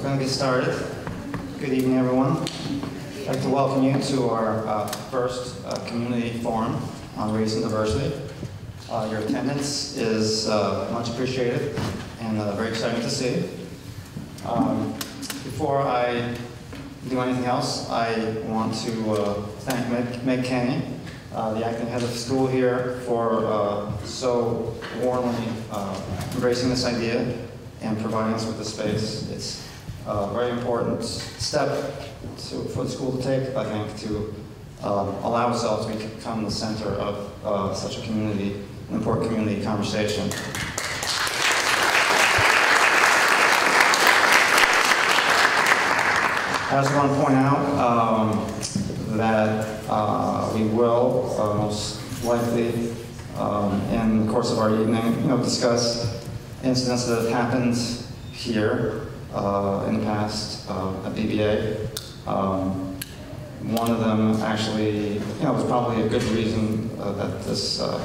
going to get started. Good evening, everyone. I'd like to welcome you to our first community forum on race and diversity. Your attendance is much appreciated and very exciting to see. Before I do anything else, I want to thank Meg Kenny, the acting head of school here, for so warmly embracing this idea and providing us with the space. It's a very important step for the school to take, I think, to allow ourselves to become the center of such a community, an important community conversation. I also want to point out that we will most likely, in the course of our evening, discuss incidents that have happened here in the past at BBA. One of them actually, was probably a good reason that this, the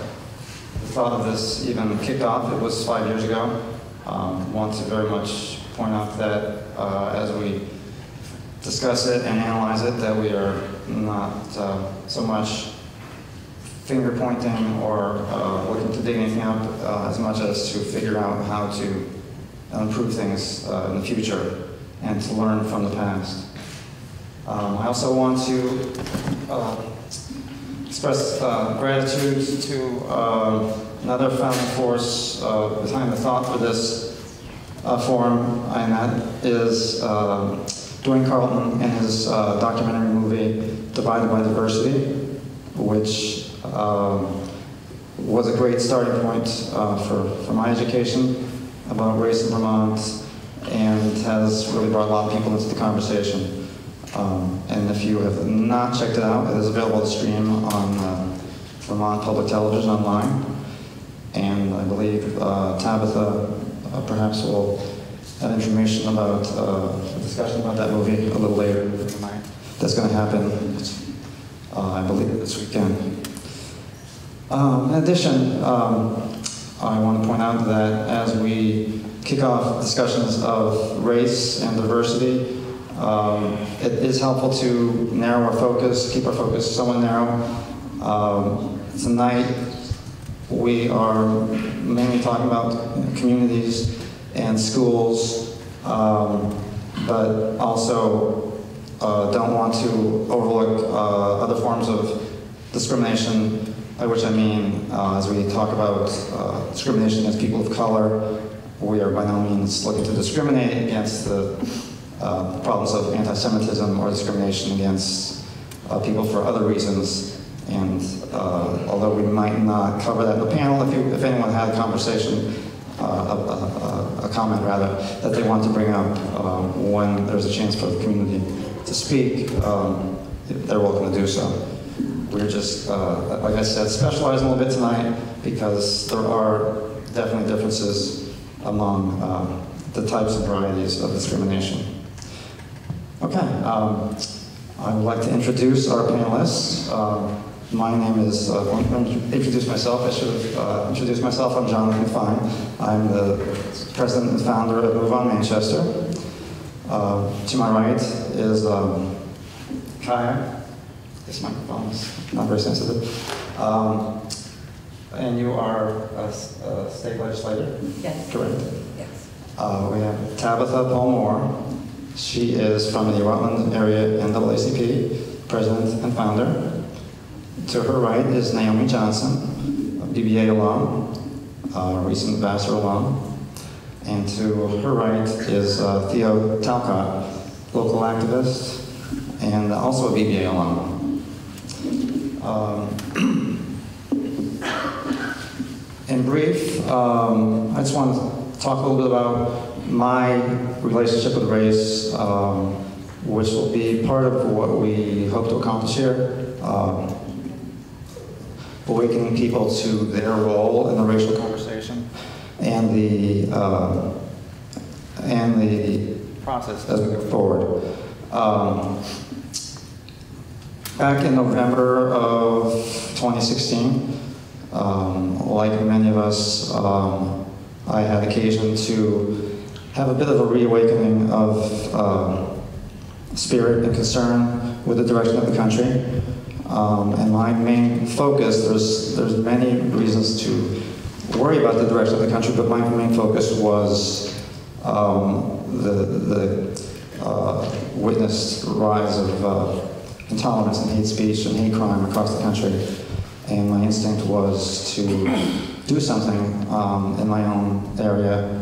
thought of this even kicked off. It was 5 years ago. Want to very much point out that as we discuss it and analyze it, that we are not so much finger pointing or looking to dig anything up as much as to figure out how to improve things in the future and to learn from the past. I also want to express gratitude to another founding force behind the thought for this forum, and that is Dwayne Carlton and his documentary movie, Divided by Diversity, which was a great starting point for my education about race in Vermont, and has really brought a lot of people into the conversation. And if you have not checked it out, it is available to stream on Vermont Public Television online. And I believe Tabitha perhaps will have information about a discussion about that movie a little later tonight. That's going to happen, I believe, this weekend. In addition, I want to point out that as we kick off discussions of race and diversity, it is helpful to narrow our focus, keep our focus somewhat narrow. Tonight, we are mainly talking about communities and schools, but also don't want to overlook other forms of discrimination, by which I mean, as we talk about discrimination against people of color, we are by no means looking to discriminate against the problems of anti-Semitism or discrimination against people for other reasons. And although we might not cover that in the panel, if anyone had a conversation, a comment rather, that they want to bring up when there's a chance for the community to speak, they're welcome to do so. We're just, like I said, specializing a little bit tonight because there are definitely differences among the types and varieties of discrimination. Okay, I would like to introduce our panelists. My name is, I'm going to introduce myself. I should have introduced myself. I'm Jonathan Fine. I'm the president and founder of Move On Manchester. To my right is Kaya. This microphone is not very sensitive. And you are a state legislator? Yes. Correct? Yes. We have Tabitha Paul-Moore. She is from the Rutland area NAACP, president and founder. To her right is Naomi Johnson, a BBA alum, recent Vassar alum. And to her right is Theo Talcott, local activist, and also a BBA alum. In brief, I just want to talk a little bit about my relationship with race, which will be part of what we hope to accomplish here. Awakening people to their role in the racial conversation and the process as we go forward. Back in November of 2016, like many of us, I had occasion to have a bit of a reawakening of spirit and concern with the direction of the country. And my main focus, there's many reasons to worry about the direction of the country, but my main focus was the witnessed rise of intolerance and hate speech and hate crime across the country. And my instinct was to do something in my own area,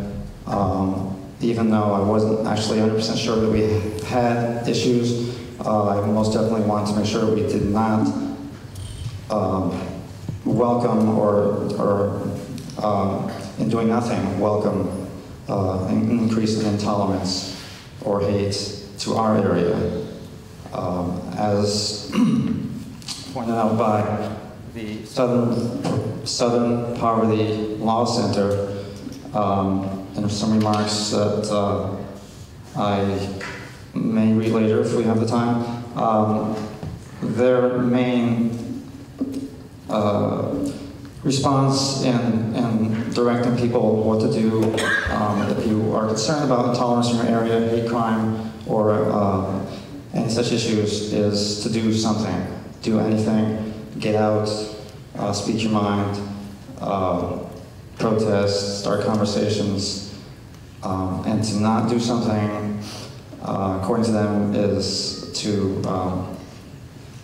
even though I wasn't actually 100% sure that we had issues. I most definitely wanted to make sure we did not welcome or in doing nothing, welcome an increase in intolerance or hate to our area. As pointed out by the Southern Poverty Law Center, and some remarks that I may read later if we have the time. Their main response in directing people what to do if you are concerned about intolerance in your area, hate crime, or any such issues is to do something. Do anything, get out, speak your mind, protest, start conversations, and to not do something, according to them, is to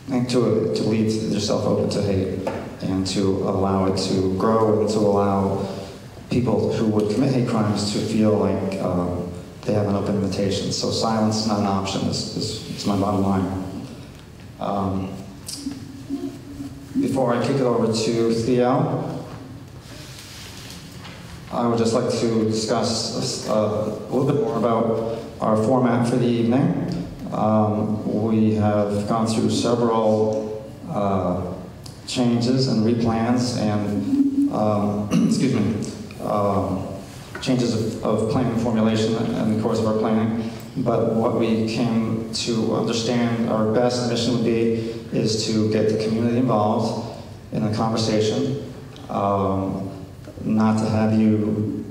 leave yourself open to hate and to allow it to grow and to allow people who would commit hate crimes to feel like they have an open invitation. So silence is not an option, is my bottom line. Before I kick it over to Theo, I would just like to discuss a little bit more about our format for the evening. We have gone through several changes and replans and changes of planning formulation in the course of our planning. But what we came to understand our best mission would be is to get the community involved in a conversation, not to have you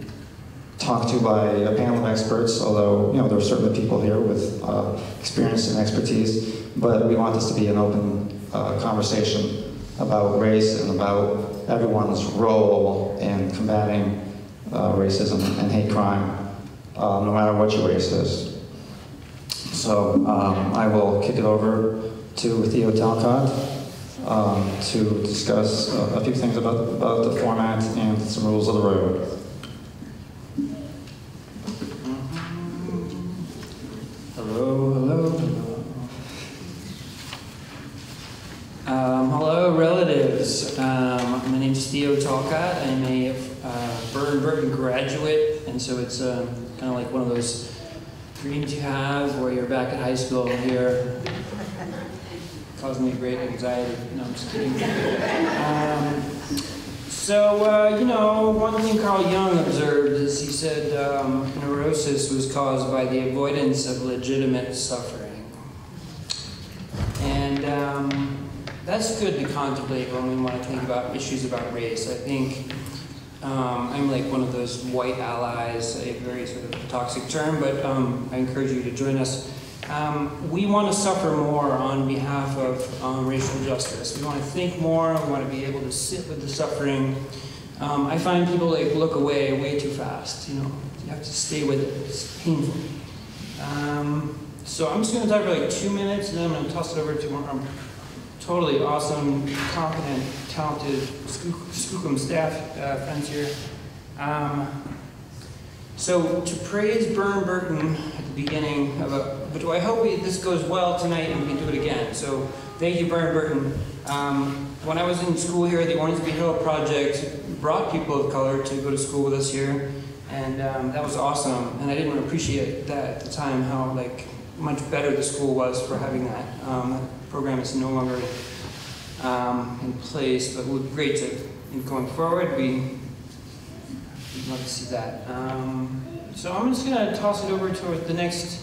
talked to by a panel of experts, although there are certainly people here with experience and expertise, but we want this to be an open conversation about race and about everyone's role in combating racism and hate crime, no matter what your race is. So I will kick it over to Theo Talcott to discuss a few things about the format and some rules of the road. Hello, relatives. My name is Theo Talcott. I'm a Burton graduate, and so it's kind of like one of those dreams you have where you're back at high school here. Causing me great anxiety. No, I'm just kidding. One thing Carl Jung observed is he said neurosis was caused by the avoidance of legitimate suffering. And that's good to contemplate when we want to think about issues about race. I think I'm like one of those white allies, a very sort of toxic term, but I encourage you to join us. We want to suffer more on behalf of racial justice. We want to think more, we want to be able to sit with the suffering. I find people look away way too fast, you have to stay with it, it's painful. So I'm just going to talk for 2 minutes and then I'm going to toss it over to our totally awesome, competent, talented Skookum staff friends here. So to praise Burton at the beginning but I hope this goes well tonight and we can do it again. So thank you, Burton. When I was in school here, the Ormsby Hill Project brought people of color to go to school with us here, and that was awesome. And I didn't appreciate that at the time, how much better the school was for having that. That program is no longer in place, but it would be great to, going forward, we'd love to see that. So I'm just going to toss it over to the next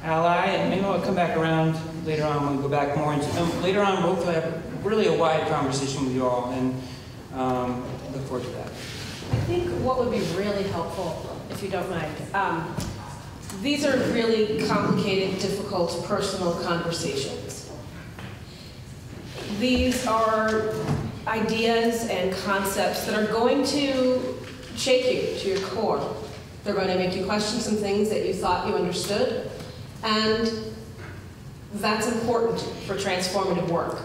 ally, and maybe I'll come back around later on when we go back more into later on we'll hopefully have really a wide conversation with you all, and look forward to that. I think what would be really helpful if you don't mind. These are really complicated, difficult, personal conversations. These are ideas and concepts that are going to shake you to your core. They're going to make you question some things that you thought you understood, and that's important for transformative work.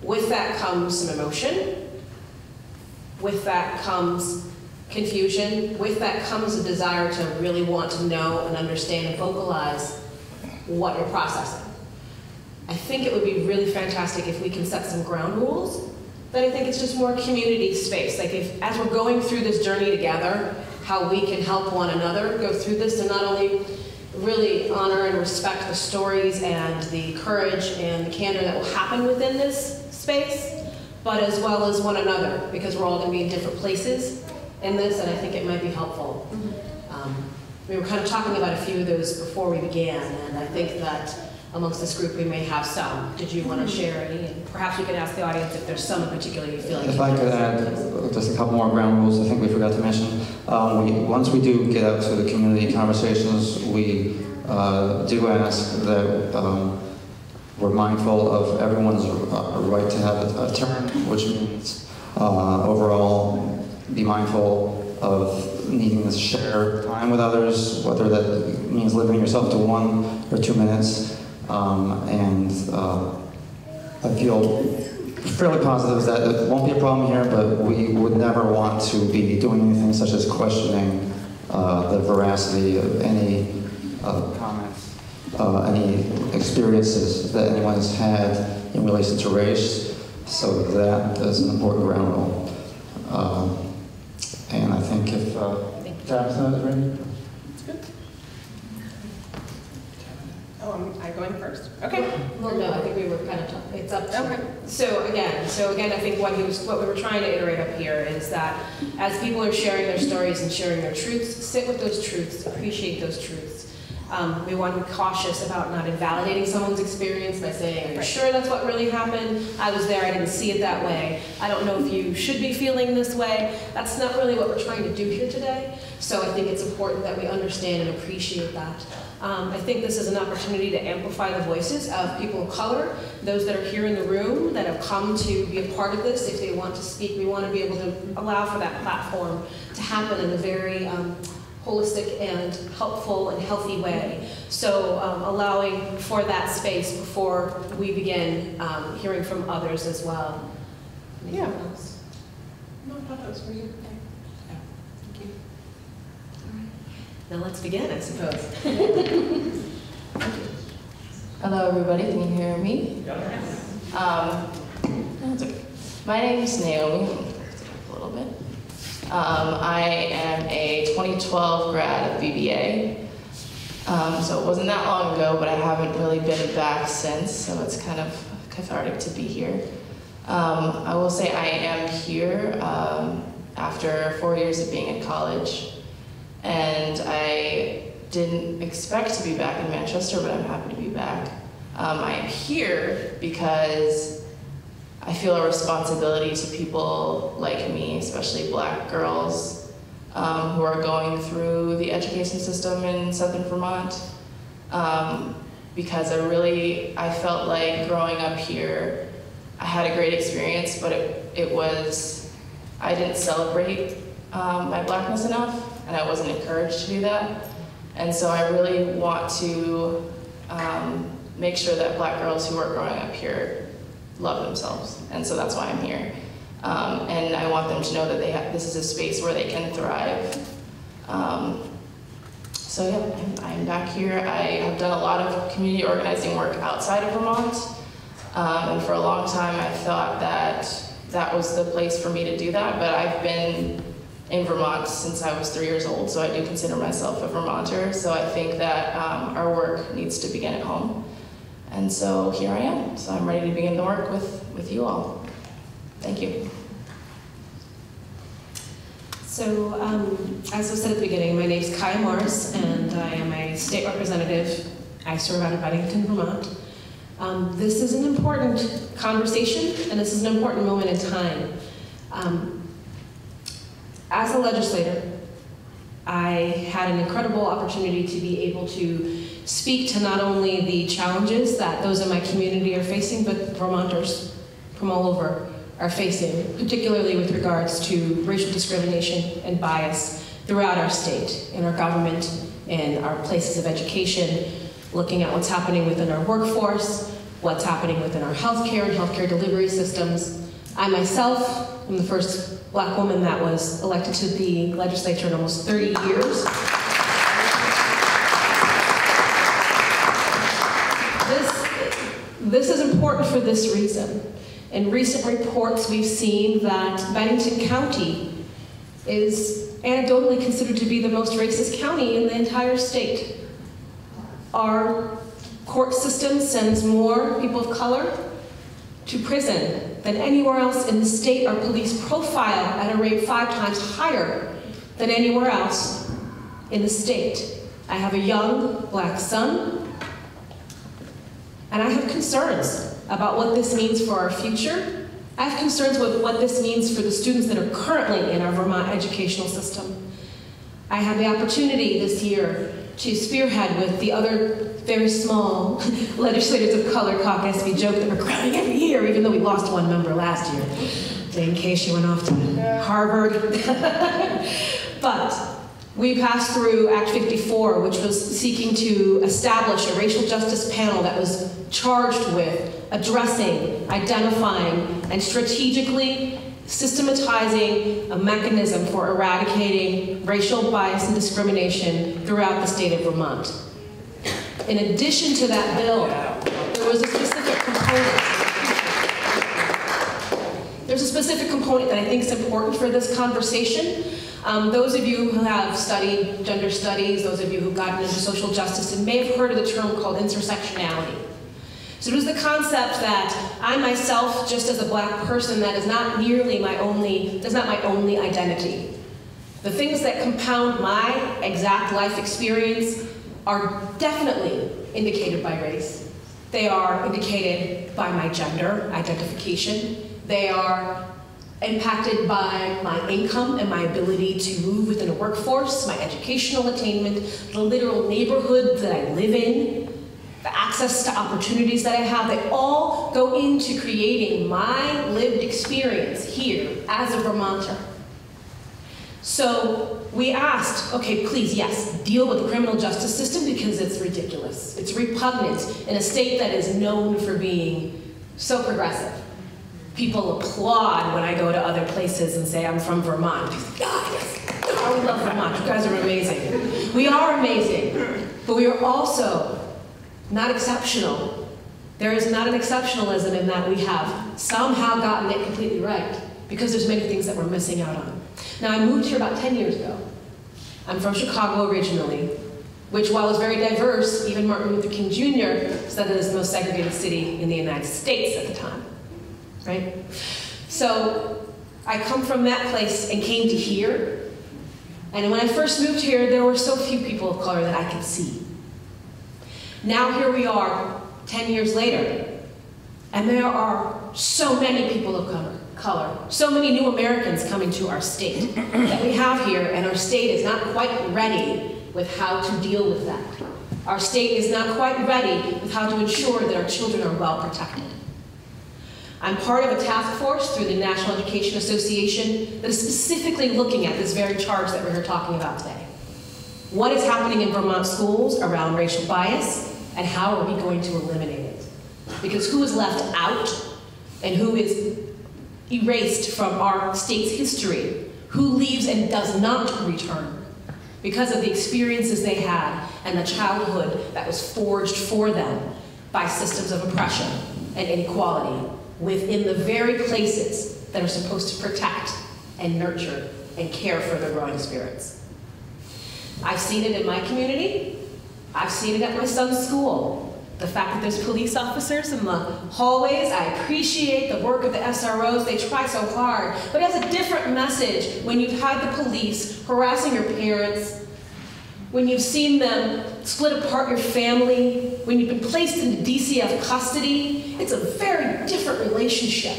With that comes some emotion, with that comes confusion, with that comes a desire to really want to know and understand and vocalize what you're processing. I think it would be really fantastic if we can set some ground rules, but I think it's just more community space. Like if, as we're going through this journey together, how we can help one another go through this and not only really honor and respect the stories and the courage and the candor that will happen within this space, but as well as one another, because we're all going to be in different places in this, and I think it might be helpful. We were kind of talking about a few of those before we began, and I think that amongst this group we may have some. Did you want to share any? And perhaps we can ask the audience if there's some in particular you feel like. If I could add just a couple more ground rules, I think we forgot to mention. Once we do get out to the community conversations, we do ask that we're mindful of everyone's right to have a turn, which means overall be mindful of needing to share time with others, whether that means limiting yourself to 1 or 2 minutes. I feel fairly positive that it won't be a problem here, but we would never want to be doing anything such as questioning the veracity of any comments, any experiences that anyone has had in relation to race. So that is an important ground rule. And I think if Tabitha is ready. That's good. Oh, am I going first? Okay. Well, no, I think we were kind of, it's up to. Okay. So again, I think what we were trying to iterate up here is that as people are sharing their stories and sharing their truths, sit with those truths, appreciate those truths. We want to be cautious about not invalidating someone's experience by saying, are you sure that's what really happened? I was there, I didn't see it that way. I don't know if you should be feeling this way. That's not really what we're trying to do here today. So I think it's important that we understand and appreciate that. I think this is an opportunity to amplify the voices of people of color, those that are here in the room that have come to be a part of this. If they want to speak, we want to be able to allow for that platform to happen in a very holistic and helpful and healthy way. So allowing for that space before we begin hearing from others as well. Anything else? No, I thought that was for you. Okay. Yeah. Thank you. All right. Now let's begin, I suppose. Hello, everybody. Can you hear me? Yes. My name is Naomi. A little bit. I am a 2012 grad of BBA. So it wasn't that long ago, but I haven't really been back since, so it's kind of cathartic to be here. I will say I am here after 4 years of being in college, and I didn't expect to be back in Manchester, but I'm happy to be back. I am here because I feel a responsibility to people like me, especially Black girls who are going through the education system in Southern Vermont. Because I felt like growing up here, I had a great experience, but I didn't celebrate my Blackness enough, and I wasn't encouraged to do that. And so I really want to make sure that Black girls who are growing up here love themselves, and so that's why I'm here. And I want them to know that this is a space where they can thrive. So yeah, I'm back here. I have done a lot of community organizing work outside of Vermont, and for a long time I thought that was the place for me to do that, but I've been in Vermont since I was 3 years old, so I do consider myself a Vermonter, so I think that our work needs to begin at home. And so here I am. So I'm ready to begin the work with you all. Thank you. So, as was said at the beginning, my name is Kaya Morris, and I am a state representative. I serve out of Bennington, Vermont. This is an important conversation, and this is an important moment in time. As a legislator, I had an incredible opportunity to be able to speak to not only the challenges that those in my community are facing, but Vermonters from all over are facing, particularly with regards to racial discrimination and bias throughout our state, in our government, in our places of education, looking at what's happening within our workforce, what's happening within our healthcare and healthcare delivery systems. I myself am the first Black woman that was elected to the legislature in almost 30 years. This is important for this reason. In recent reports, we've seen that Bennington County is anecdotally considered to be the most racist county in the entire state. Our court system sends more people of color to prison than anywhere else in the state. Our police profile at a rate 5 times higher than anywhere else in the state. I have a young Black son, and I have concerns about what this means for our future. I have concerns with what this means for the students that are currently in our Vermont educational system. I had the opportunity this year to spearhead with the other very small legislators of color caucus. We joke that we're growing every year, even though we lost 1 member last year, in case she went off to Harvard. But we passed through Act 54, which was seeking to establish a racial justice panel that was charged with addressing, identifying, and strategically systematizing a mechanism for eradicating racial bias and discrimination throughout the state of Vermont. In addition to that bill, there was a specific component. There's a specific component that I think is important for this conversation. Those of you who have studied gender studies, those of you who've gotten into social justice, and may have heard of the term called intersectionality. So it was the concept that I myself, just as a Black person, that is not nearly my only identity. The things that compound my exact life experience are definitely indicated by race. They are indicated by my gender identification. They are impacted by my income and my ability to move within a workforce, my educational attainment, the literal neighborhood that I live in, the access to opportunities that I have. They all go into creating my lived experience here as a Vermonter. So we asked, okay, please, yes, deal with the criminal justice system because it's ridiculous. It's repugnant in a state that is known for being so progressive. People applaud when I go to other places and say I'm from Vermont. People say, ah, yes, oh, we love Vermont. You guys are amazing. We are amazing, but we are also not exceptional. There is not an exceptionalism in that we have somehow gotten it completely right, because there's many things that we're missing out on. Now, I moved here about 10 years ago. I'm from Chicago originally, which, while is very diverse, even Martin Luther King Jr. said it is the most segregated city in the United States at the time, right? So I come from that place and came to here, and when I first moved here, there were so few people of color that I could see. Now here we are, 10 years later, and there are so many people of color, so many new Americans coming to our state that we have here, and our state is not quite ready with how to deal with that. Our state is not quite ready with how to ensure that our children are well protected. I'm part of a task force through the National Education Association that is specifically looking at this very charge that we're here talking about today. What is happening in Vermont schools around racial bias, and how are we going to eliminate it? Because who is left out and who is erased from our state's history, who leaves and does not return because of the experiences they had and the childhood that was forged for them by systems of oppression and inequality within the very places that are supposed to protect and nurture and care for their growing spirits. I've seen it in my community. I've seen it at my son's school. The fact that there's police officers in the hallways, I appreciate the work of the SROs. They try so hard. But it has a different message when you've had the police harassing your parents, when you've seen them split apart your family, when you've been placed into DCF custody. It's a very different relationship.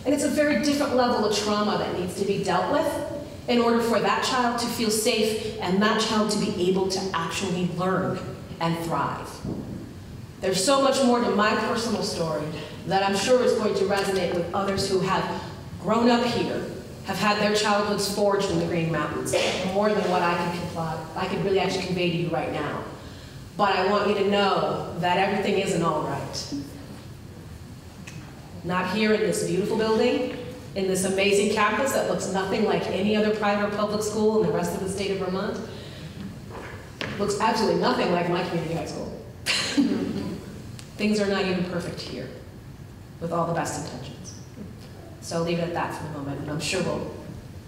And it's a very different level of trauma that needs to be dealt with. in order for that child to feel safe and that child to be able to actually learn and thrive. There's so much more to my personal story that I'm sure is going to resonate with others who have grown up here, have had their childhoods forged in the Green Mountains, more than what I could really actually convey to you right now. But I want you to know that everything isn't all right. Not here in this beautiful building, in this amazing campus that looks nothing like any other private or public school in the rest of the state of Vermont. Looks absolutely nothing like my community high school. Things are not even perfect here, with all the best intentions. So I'll leave it at that for the moment, and I'm sure we'll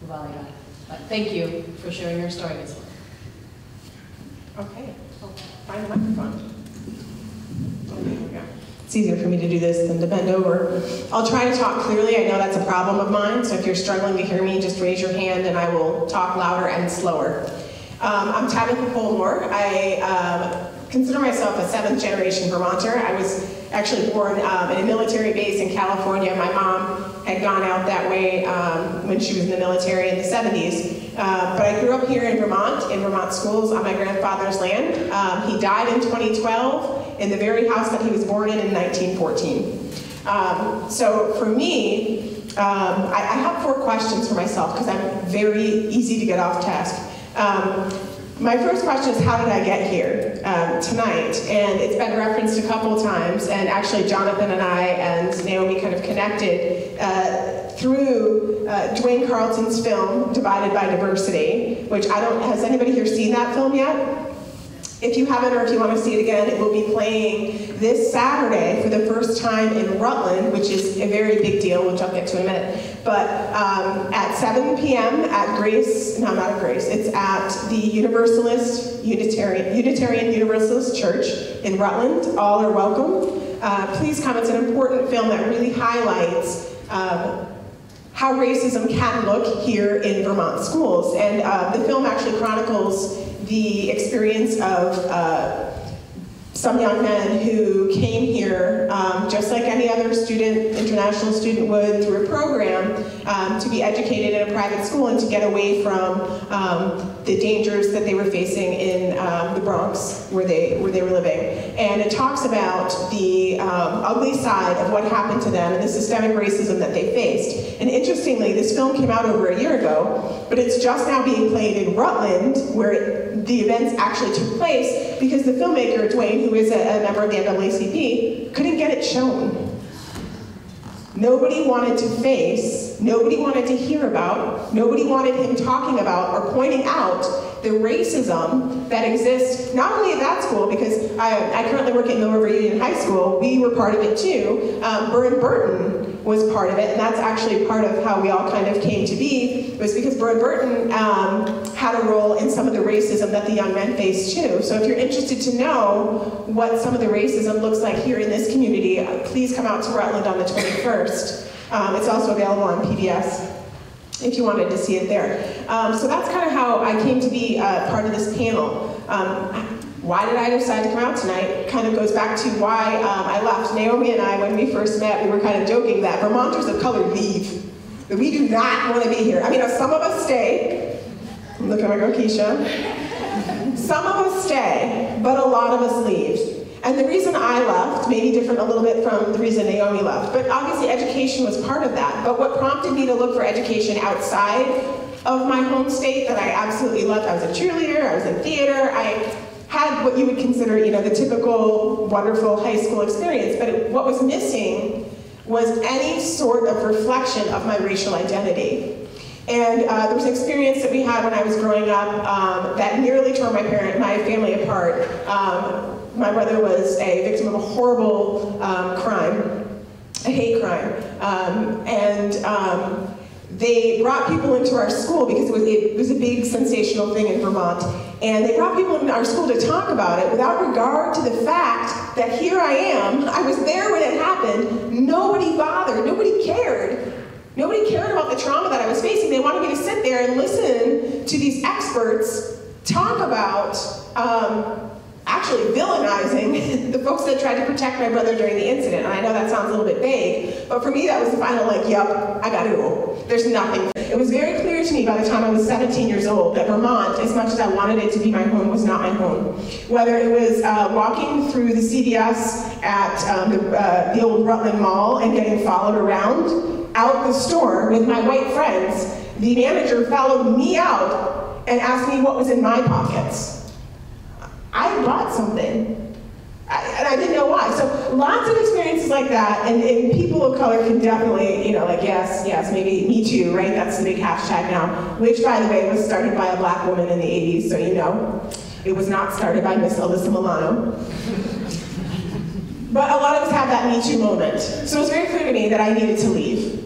volley that. But thank you for sharing your story as well. Okay, I'll find the microphone. Okay, here we go. It's easier for me to do this than to bend over. I'll try to talk clearly. I know that's a problem of mine, so if you're struggling to hear me, just raise your hand and I will talk louder and slower. I'm Tabitha Polmore. I consider myself a 7th generation Vermonter. I was actually born in a military base in California. My mom had gone out that way when she was in the military in the 70s. But I grew up here in Vermont schools on my grandfather's land. He died in 2012 in the very house that he was born in 1914. So for me, I have 4 questions for myself because I'm very easy to get off task. My first question is, how did I get here tonight? And it's been referenced a couple of times, and actually Jonathan and I and Naomi kind of connected through Dwayne Carlton's film, Divided by Diversity, which has anybody here seen that film yet? If you haven't, or if you want to see it again, it will be playing this Saturday for the first time in Rutland, which is a very big deal, which I'll get to in a minute. But at 7 p.m. at Grace, no, not at Grace, it's at the Unitarian Universalist Church in Rutland. All are welcome. Please come. It's an important film that really highlights how racism can look here in Vermont schools. And the film actually chronicles the experience of some young men who came here, just like any other student, international student would, through a program to be educated in a private school and to get away from the dangers that they were facing in the Bronx, where they were living. And it talks about the ugly side of what happened to them and the systemic racism that they faced. And interestingly, this film came out over a year ago, but it's just now being played in Rutland, where the events actually took place, because the filmmaker, Dwayne, who is a member of the NAACP, couldn't get it shown. Nobody wanted to face, nobody wanted to hear about, nobody wanted him talking about or pointing out the racism that exists, not only at that school, because I currently work at Mill River Union High School, we were part of it too. Burn Burton was part of it, and that's actually part of how we all kind of came to be. It was because Burn Burton had a role in some of the racism that the young men faced too. So if you're interested to know what some of the racism looks like here in this community, please come out to Rutland on the 21st. It's also available on PBS if you wanted to see it there. So that's kind of how I came to be part of this panel. Why did I decide to come out tonight? It kind of goes back to why I left. Naomi and I, when we first met, we were kind of joking that Vermonters of color leave. That we do not want to be here. I mean, some of us stay. Look at my girl Keisha. Some of us stay, but a lot of us leave. And the reason I left may be different a little bit from the reason Naomi left, but obviously education was part of that. But what prompted me to look for education outside of my home state that I absolutely loved, I was a cheerleader, I was in theater, I had what you would consider, the typical wonderful high school experience, but what was missing was any sort of reflection of my racial identity. And there was an experience that we had when I was growing up that nearly tore my family apart. My brother was a victim of a horrible crime, a hate crime. They brought people into our school because it was a big sensational thing in Vermont. And they brought people into our school to talk about it without regard to the fact that here I am, I was there when it happened, nobody bothered, nobody cared. Nobody cared about the trauma that I was facing. They wanted me to sit there and listen to these experts talk about actually actually villainizing the folks that tried to protect my brother during the incident. And I know that sounds a little bit vague, but for me that was the final, like, yep, I gotta go. There's nothing. It was very clear to me by the time I was 17 years old that Vermont, as much as I wanted it to be my home, was not my home. Whether it was walking through the CVS at the old Rutland Mall and getting followed around out the store with my white friends, the manager followed me out and asked me what was in my pockets. I bought something. And I didn't know why. So lots of experiences like that, and people of color can definitely, you know, like, yes, maybe me too, right? That's the big hashtag now, which, by the way, was started by a black woman in the 80s, so you know. It was not started by Miss Alyssa Milano. But a lot of us have that Me Too moment. So it was very clear to me that I needed to leave.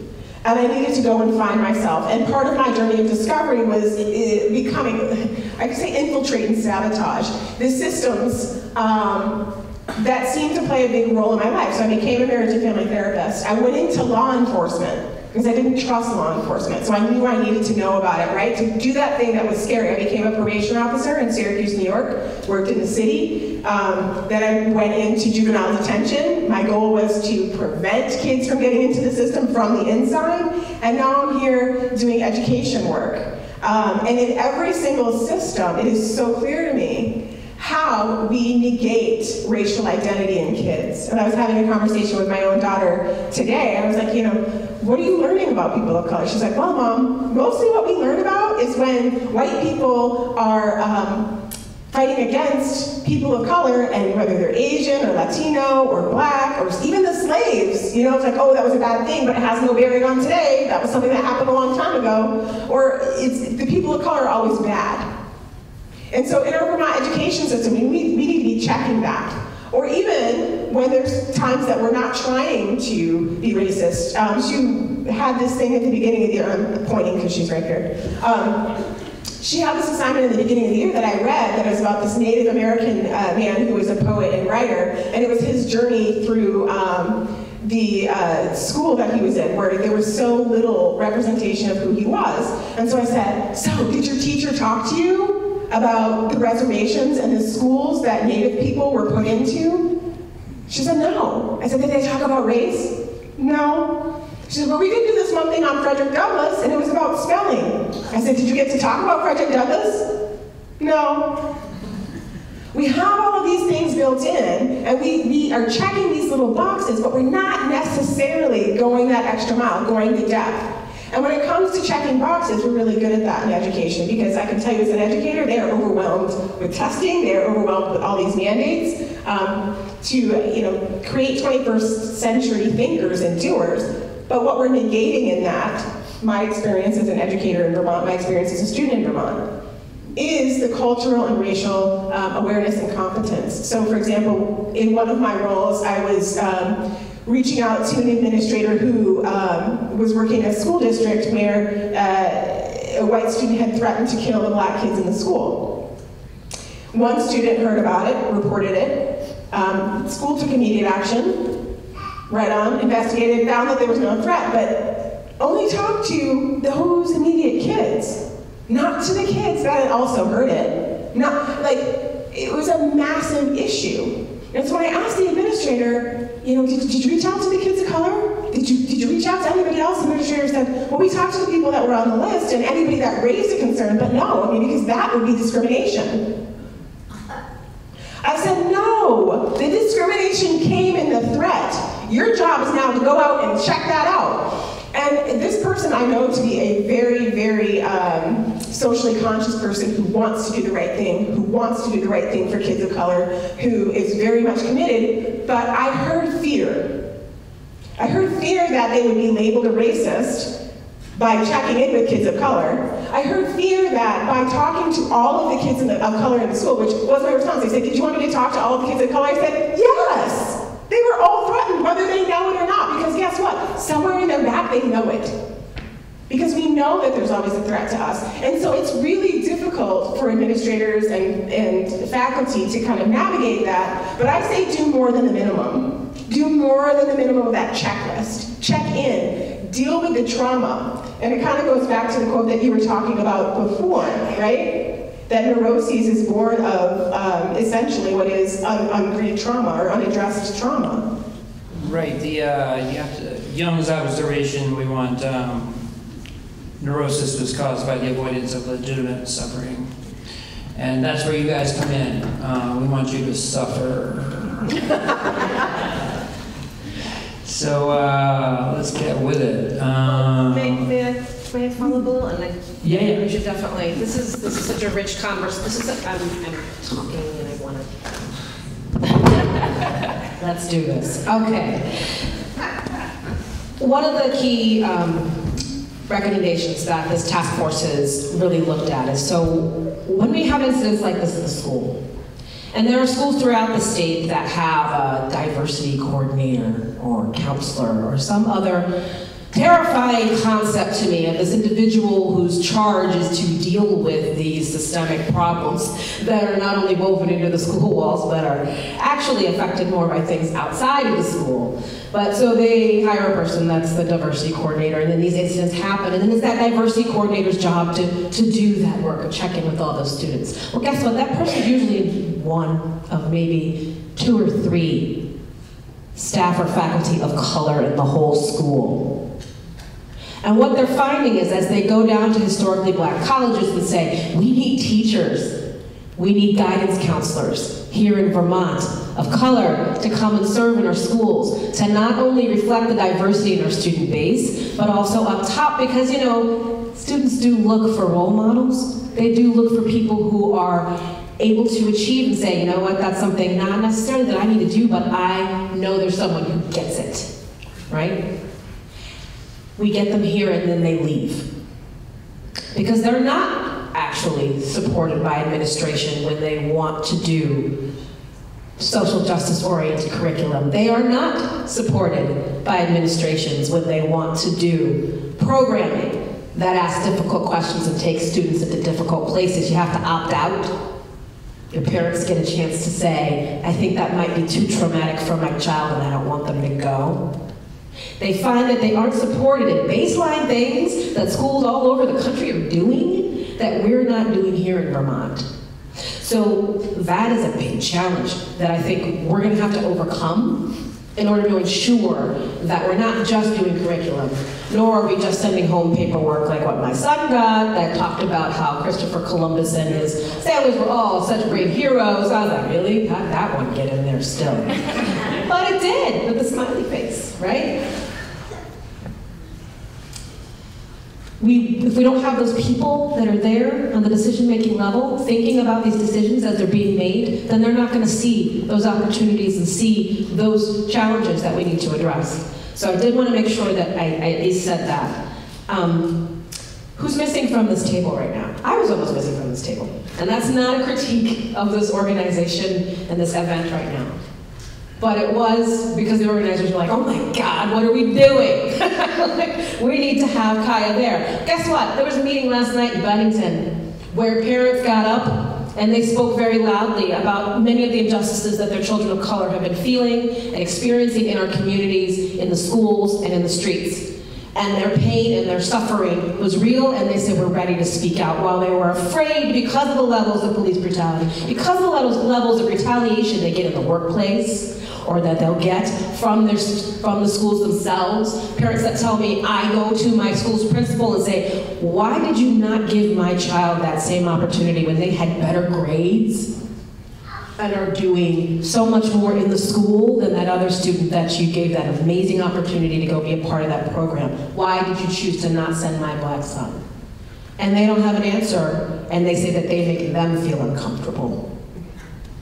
And I needed to go and find myself. And part of my journey of discovery was becoming, I could say, infiltrate and sabotage the systems that seemed to play a big role in my life. So I became a marriage and family therapist. I went into law enforcement because I didn't trust law enforcement. So I knew I needed to know about it, right? To do that thing that was scary. I became a probation officer in Syracuse, New York, worked in the city. Then I went into juvenile detention. My goal was to prevent kids from getting into the system from the inside. And now I'm here doing education work. And in every single system, it is so clear to me how we negate racial identity in kids. And I was having a conversation with my own daughter today. I was like, you know, what are you learning about people of color? She's like, well, Mom, mostly what we learn about is when white people are fighting against people of color, and whether they're Asian or Latino or black or even the slaves, you know, it's like, oh, that was a bad thing, but it has no bearing on today. That was something that happened a long time ago. Or it's the people of color are always bad. And so in our Vermont education system, we need to be checking that. Or even when there's times that we're not trying to be racist. She had this thing at the beginning of the year, I'm pointing because she's right here. She had this assignment at the beginning of the year that I read that was about this Native American man who was a poet and writer, and it was his journey through the school that he was in, where there was so little representation of who he was. And so I said, so did your teacher talk to you about the reservations and the schools that Native people were put into? She said, no. I said, did they talk about race? No. She said, well, we did do this one thing on Frederick Douglass, and it was about spelling. I said, did you get to talk about Frederick Douglass? No. We have all of these things built in, and we are checking these little boxes, but we're not necessarily going that extra mile, going the depth. And when it comes to checking boxes, we're really good at that in education, because I can tell you as an educator, they are overwhelmed with testing, they are overwhelmed with all these mandates to create 21st century thinkers and doers. But what we're negating in that, my experience as an educator in Vermont, my experience as a student in Vermont, is the cultural and racial awareness and competence. So for example, in one of my roles, I was reaching out to an administrator who was working in a school district where a white student had threatened to kill the black kids in the school. One student heard about it, reported it. The school took immediate action, right on, investigated, found that there was no threat, but only talked to those immediate kids, not to the kids that had also heard it. Not, like, it was a massive issue. And so when I asked the administrator, you know, did you reach out to the kids of color? Did you reach out to anybody else? The administrator said, well, we talked to the people that were on the list and anybody that raised a concern, but no, I mean, because that would be discrimination. I said, no, the discrimination came in the threat. Your job is now to go out and check that out. And this person I know to be a very, very socially conscious person who wants to do the right thing, for kids of color, who is very much committed, but I heard fear. I heard fear that they would be labeled a racist by checking in with kids of color. I heard fear that by talking to all of the kids of color in the school, which was my response, they said, did you want me to talk to all of the kids of color? I said, yes! They were all threatened, whether they know it or not, because guess what? Somewhere in their back, they know it. Because we know that there's always a threat to us. And so it's really difficult for administrators and faculty to kind of navigate that. But I say do more than the minimum. Do more than the minimum of that checklist. Check in. Deal with the trauma. And it kind of goes back to the quote that you were talking about before, right? That neuroses is born of, is essentially what is ungreeted trauma or unaddressed trauma. Right, the, you have to, Young's observation, we want neurosis was caused by the avoidance of legitimate suffering. And that's where you guys come in. We want you to suffer. So let's get with it. May I follow a little? And Yeah. we should definitely. This is such a rich conversation. I'm talking and I want to. Let's do this. Okay. One of the key recommendations that this task force has really looked at is, so when we have incidents like this at the school, and there are schools throughout the state that have a diversity coordinator or counselor or some other terrifying concept to me of this individual whose charge is to deal with these systemic problems that are not only woven into the school walls but are actually affected more by things outside of the school. But so they hire a person that's the diversity coordinator, and then these incidents happen, and then it's that diversity coordinator's job to do that work of checking with all those students. Well, guess what? That person's usually one of maybe 2 or 3 staff or faculty of color in the whole school. And what they're finding is, as they go down to historically black colleges and say, we need teachers, we need guidance counselors here in Vermont of color to come and serve in our schools, to not only reflect the diversity in our student base, but also up top, because, you know, students do look for role models. They do look for people who are able to achieve and say, you know what, that's something not necessarily that I need to do, but I know there's someone who gets it, right? We get them here and then they leave. Because they're not actually supported by administration when they want to do social justice oriented curriculum. They are not supported by administrations when they want to do programming that asks difficult questions and takes students into difficult places. You have to opt out. Your parents get a chance to say, I think that might be too traumatic for my child and I don't want them to go. They find that they aren't supported in baseline things that schools all over the country are doing that we're not doing here in Vermont. So that is a big challenge that I think we're going to have to overcome in order to ensure that we're not just doing curriculum, nor are we just sending home paperwork like what my son got that talked about how Christopher Columbus and his sailors were all such great heroes. I was like, really? How'd that one get in there still? But it did, with a smiley face, right? If we don't have those people that are there on the decision-making level, thinking about these decisions as they're being made, then they're not going to see those opportunities and see those challenges that we need to address. So I did want to make sure that I at least said that. Who's missing from this table right now? I was almost missing from this table. And that's not a critique of this organization and this event right now. But it was because the organizers were like, oh my God, what are we doing? Like, we need to have Kaya there. Guess what? There was a meeting last night in Bennington where parents got up and they spoke very loudly about many of the injustices that their children of color have been feeling and experiencing in our communities, in the schools, and in the streets. And their pain and their suffering was real, and they said we're ready to speak out, while they were afraid because of the levels of police brutality, because of the levels of retaliation they get in the workplace, or that they'll get from the schools themselves. Parents that tell me, I go to my school's principal and say, why did you not give my child that same opportunity when they had better grades and are doing so much more in the school than that other student that you gave that amazing opportunity to go be a part of that program? Why did you choose to not send my black son? And they don't have an answer, and they say that they make them feel uncomfortable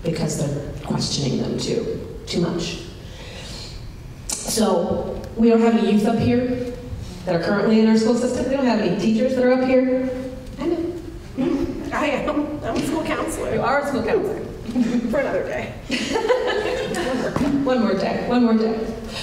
because they're questioning them too much. So we don't have any youth up here that are currently in our school system. We don't have any teachers that are up here. I know. I am. I'm a school counselor. You are a school counselor. For another day. One more day.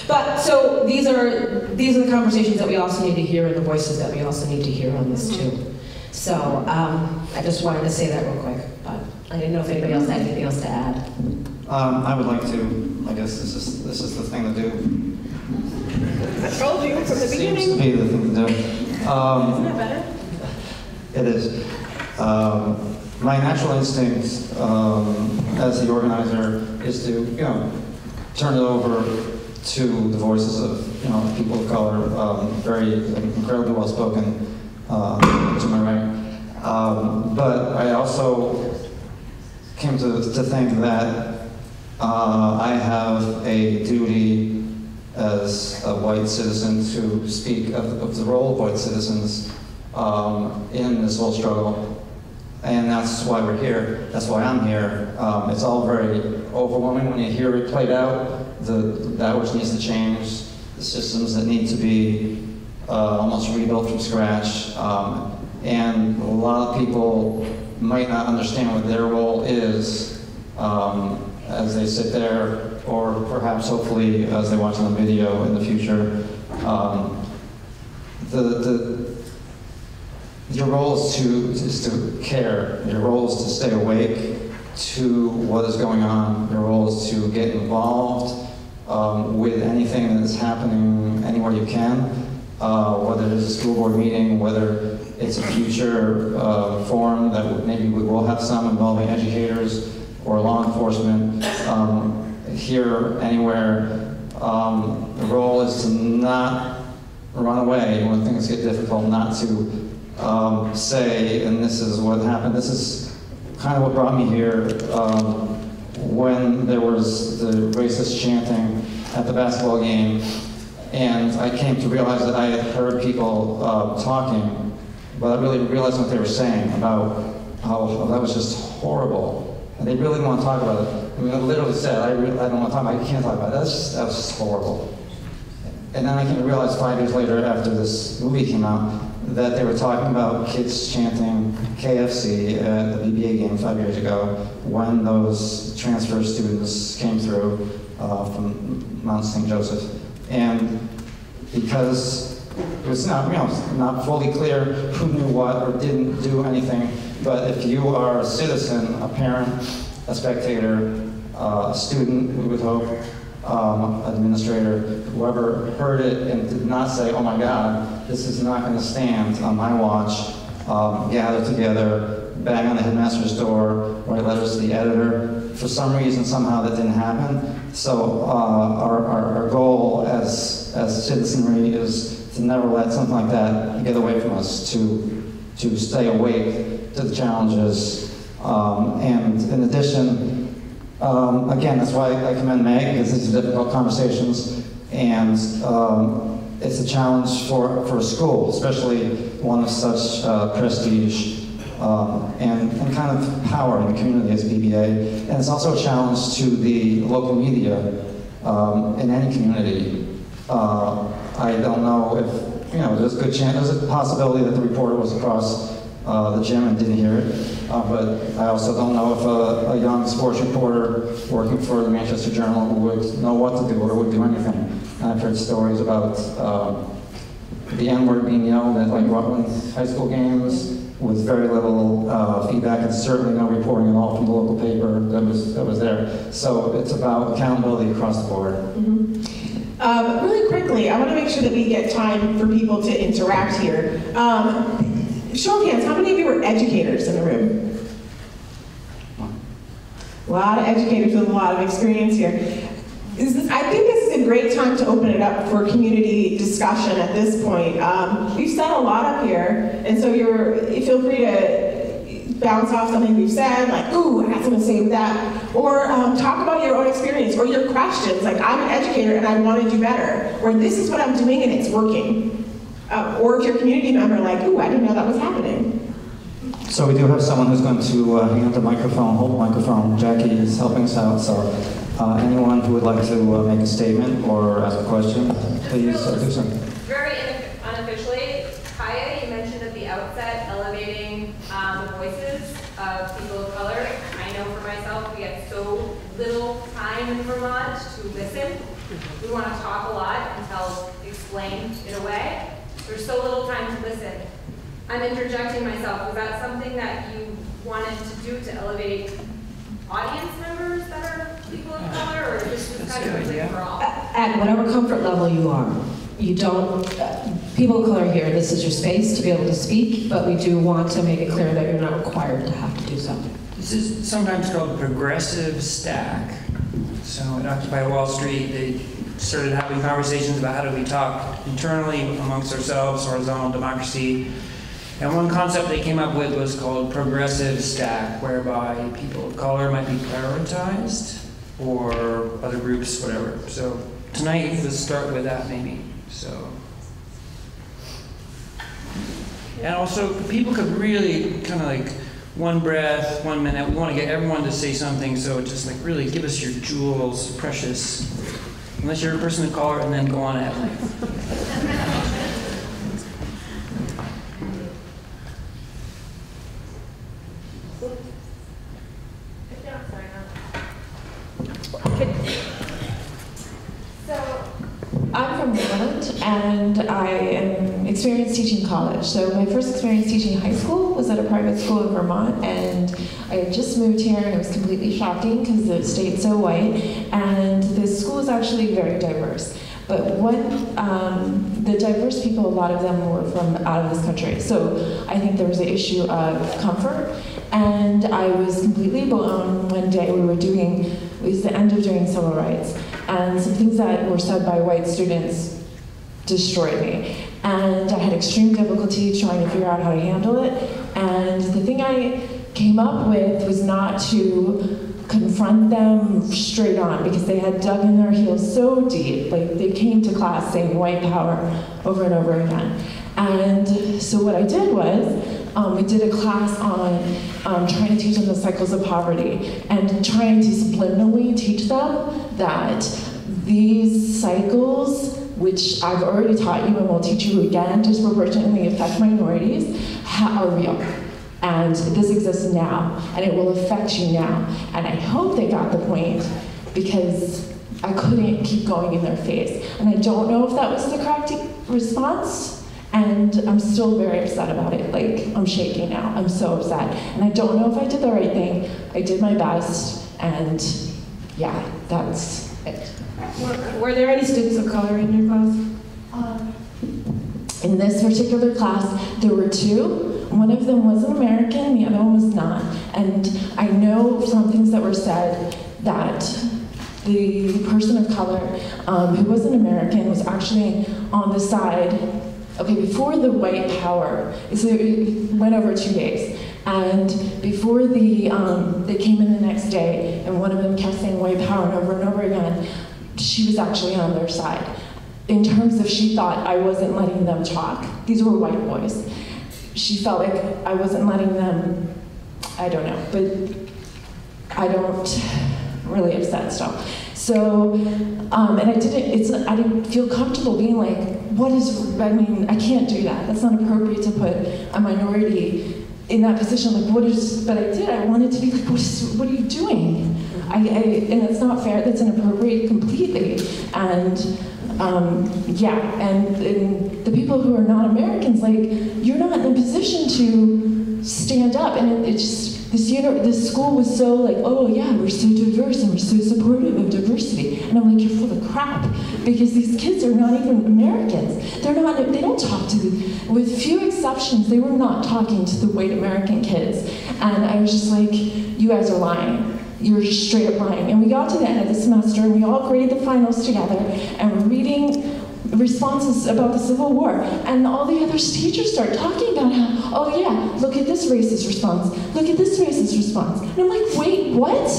But so these are the conversations that we also need to hear, and the voices that we also need to hear on this too. So I just wanted to say that real quick, but I didn't know if anybody else had anything else to add. I would like to, I guess this is the thing to do. I told you from the beginning. Seems to be the thing to do. Isn't that better? It is. My natural instinct as the organizer is to, turn it over to the voices of, people of color, very incredibly well-spoken, to my right. But I also came to think that I have a duty as a white citizen to speak of the role of white citizens in this whole struggle. And that's why we're here. That's why I'm here. It's all very overwhelming when you hear it played out, that which needs to change, the systems that need to be almost rebuilt from scratch. And a lot of people might not understand what their role is as they sit there, or perhaps hopefully as they watch on the video in the future. Your role is to care. Your role is to stay awake to what is going on. Your role is to get involved with anything that is happening anywhere you can, whether it's a school board meeting, whether it's a future forum that maybe we will have some involving educators or law enforcement, here, anywhere. The role is to not run away when things get difficult, not to say, and this is what happened. This is kind of what brought me here when there was the racist chanting at the basketball game, and I came to realize that I had heard people talking, but I really realized what they were saying about how that was just horrible, and they really didn't want to talk about it. I mean, I literally said, I don't want to talk about it. You can't talk about it. That was just horrible. And then I came to realize 5 years later, after this movie came out, that they were talking about kids chanting KFC at the BBA game 5 years ago when those transfer students came through from Mount St. Joseph. And because it was not fully clear who knew what or didn't do anything, but if you are a citizen, a parent, a spectator, a student, we would hope, administrator, whoever heard it and did not say, oh my God, this is not going to stand on my watch, gather together, bang on the headmaster's door, write letters to the editor. For some reason, somehow that didn't happen. So our goal as citizenry is to never let something like that get away from us, to stay awake to the challenges. And in addition, again, that's why I commend Meg, because these are difficult conversations, and it's a challenge for a school, especially one of such prestige and kind of power in the community as BBA. And it's also a challenge to the local media in any community. I don't know if, there's a good chance, there's a possibility that the reporter was across the gym and didn't hear it. But I also don't know if a young sports reporter working for the Manchester Journal would know what to do or would do anything. And I've heard stories about the N-word being yelled at Rutland high school games with very little feedback and certainly no reporting at all from the local paper that was there. So it's about accountability across the board. Mm-hmm. Really quickly, I want to make sure that we get time for people to interact here. Show of hands, how many of you are educators in the room? A lot of educators with a lot of experience here. I think this is a great time to open it up for community discussion at this point. We've said a lot up here, and so feel free to bounce off something we've said, like, ooh, I have something to say with that. Or talk about your own experience, or your questions, like, I'm an educator and I want to do better. Or this is what I'm doing and it's working. Or if you're a community member, like, ooh, I didn't know that was happening. So we do have someone who's going to hand the microphone, hold the microphone. Jackie is helping us out, so anyone who would like to make a statement or ask a question, please do so. Very unofficially, Kaya, you mentioned at the outset elevating the voices of people of color. I know for myself, we get so little time in Vermont to listen. We want to talk a lot until explained in a way. There's so little time to listen. I'm interjecting myself. Was that something that you wanted to do to elevate audience members that are people of color, or this was kind of a thing for all? At whatever comfort level you are. You don't, people of color here, this is your space to be able to speak, but we do want to make it clear that you're not required to have to do something. This is sometimes called progressive stack. So at Occupy Wall Street, they started having conversations about how do we talk internally amongst ourselves, horizontal democracy. And one concept they came up with was called progressive stack, whereby people of color might be prioritized, or other groups, whatever. So tonight, let's start with that maybe. So, and also people could really kind of like one breath, 1 minute. We want to get everyone to say something, so just like really give us your jewels, precious. Unless you're a person of color, and then go on ahead. I'm from Maryland, and I am experienced teaching college. So my first experience teaching high school was at a private school in Vermont, and I had just moved here, and it was completely shocking because the state's so white, and the school is actually very diverse. But the diverse people, a lot of them were from out of this country. So I think there was an issue of comfort, and I was completely blown one day. It was the end of doing civil rights, and some things that were said by white students destroyed me. And I had extreme difficulty trying to figure out how to handle it. And the thing I came up with was not to confront them straight on, because they had dug in their heels so deep. Like, they came to class saying white power over and over again. And so what I did was, we did a class on trying to teach them the cycles of poverty and trying to subliminally teach them that these cycles, which I've already taught you and will teach you again, disproportionately affect minorities, are real. And this exists now, and it will affect you now. And I hope they got the point, because I couldn't keep going in their face. And I don't know if that was the correct response, and I'm still very upset about it. Like, I'm shaking now. I'm so upset. And I don't know if I did the right thing. I did my best, and yeah, that's it. Were there any students of color in your class? In this particular class, there were two. One of them was an American, the other one was not. And I know from things that were said that the person of color who was an American was actually on the side, okay, before the white power, so it went over 2 days. And before they came in the next day, and one of them kept saying white power and over again, she was actually on their side. In terms of, she thought I wasn't letting them talk. These were white boys. She felt like I wasn't letting them, I don't know, but I don't really upset stuff. So, and I didn't feel comfortable being like, I can't do that. That's not appropriate to put a minority in that position. Like, but I did. I wanted to be like, what are you doing? And it's not fair. That's inappropriate completely. And and the people who are not Americans, like, you're not in a position to stand up. And it's just, this school was so like, oh yeah, we're so diverse and we're so supportive of diversity. And I'm like, you're full of crap, because these kids are not even Americans. They don't talk to with few exceptions, they were not talking to the white American kids. And I was just like, you guys are lying. You're just straight up lying. And we got to the end of the semester, and we all graded the finals together, and we're reading responses about the Civil War, and all the other teachers start talking about how, oh yeah, look at this racist response, look at this racist response. And I'm like, wait, what?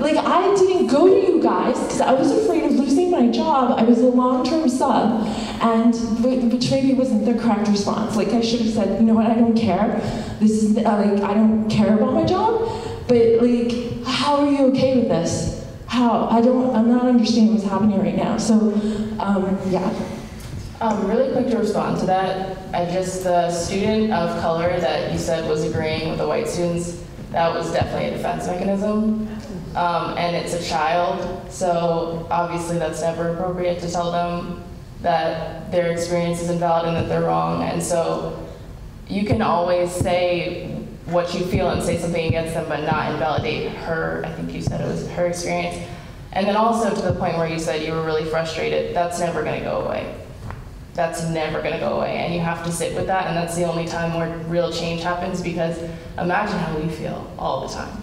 Like, I didn't go to you guys because I was afraid of losing my job. I was a long-term sub, which maybe wasn't the correct response. Like, I should have said, you know what, I don't care. This is, I don't care about my job, but like, how are you okay with this? How? I'm not understanding what's happening right now. So, yeah. Really quick to respond to that, the student of color that you said was agreeing with the white students, that was definitely a defense mechanism. And it's a child, so obviously that's never appropriate to tell them that their experience is invalid and that they're wrong. And so you can always say what you feel and say something against them, but not invalidate her, I think you said it was her experience. And then also to the point where you said you were really frustrated, that's never gonna go away. That's never gonna go away, and you have to sit with that, and that's the only time where real change happens, because imagine how we feel all the time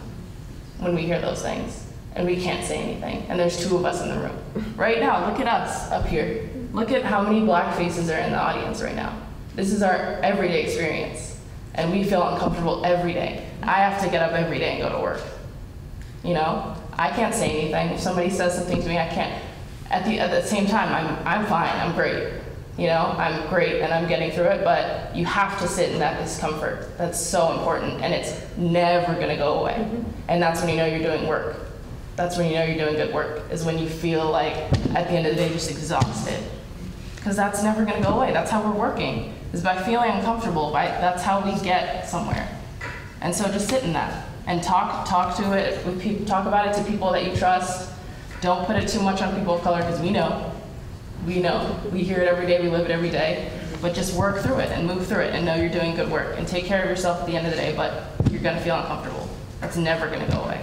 when we hear those things, and we can't say anything, and there's 2 of us in the room. Right now, look at us up here. Look at how many black faces are in the audience right now. This is our everyday experience, and we feel uncomfortable every day. I have to get up every day and go to work. You know, I can't say anything. If somebody says something to me, I can't. At the same time, I'm fine, I'm great. You know, I'm great and I'm getting through it, but you have to sit in that discomfort. That's so important, and it's never gonna go away. And that's when you know you're doing work. That's when you know you're doing good work, is when you feel like at the end of the day just exhausted. Because that's never gonna go away. That's how we're working, is by feeling uncomfortable. That's how we get somewhere. And so just sit in that and talk to it with people, talk about it to people that you trust. Don't put it too much on people of color, because we know. We hear it every day, we live it every day, but just work through it and move through it and know you're doing good work and take care of yourself at the end of the day, but you're gonna feel uncomfortable. That's never gonna go away.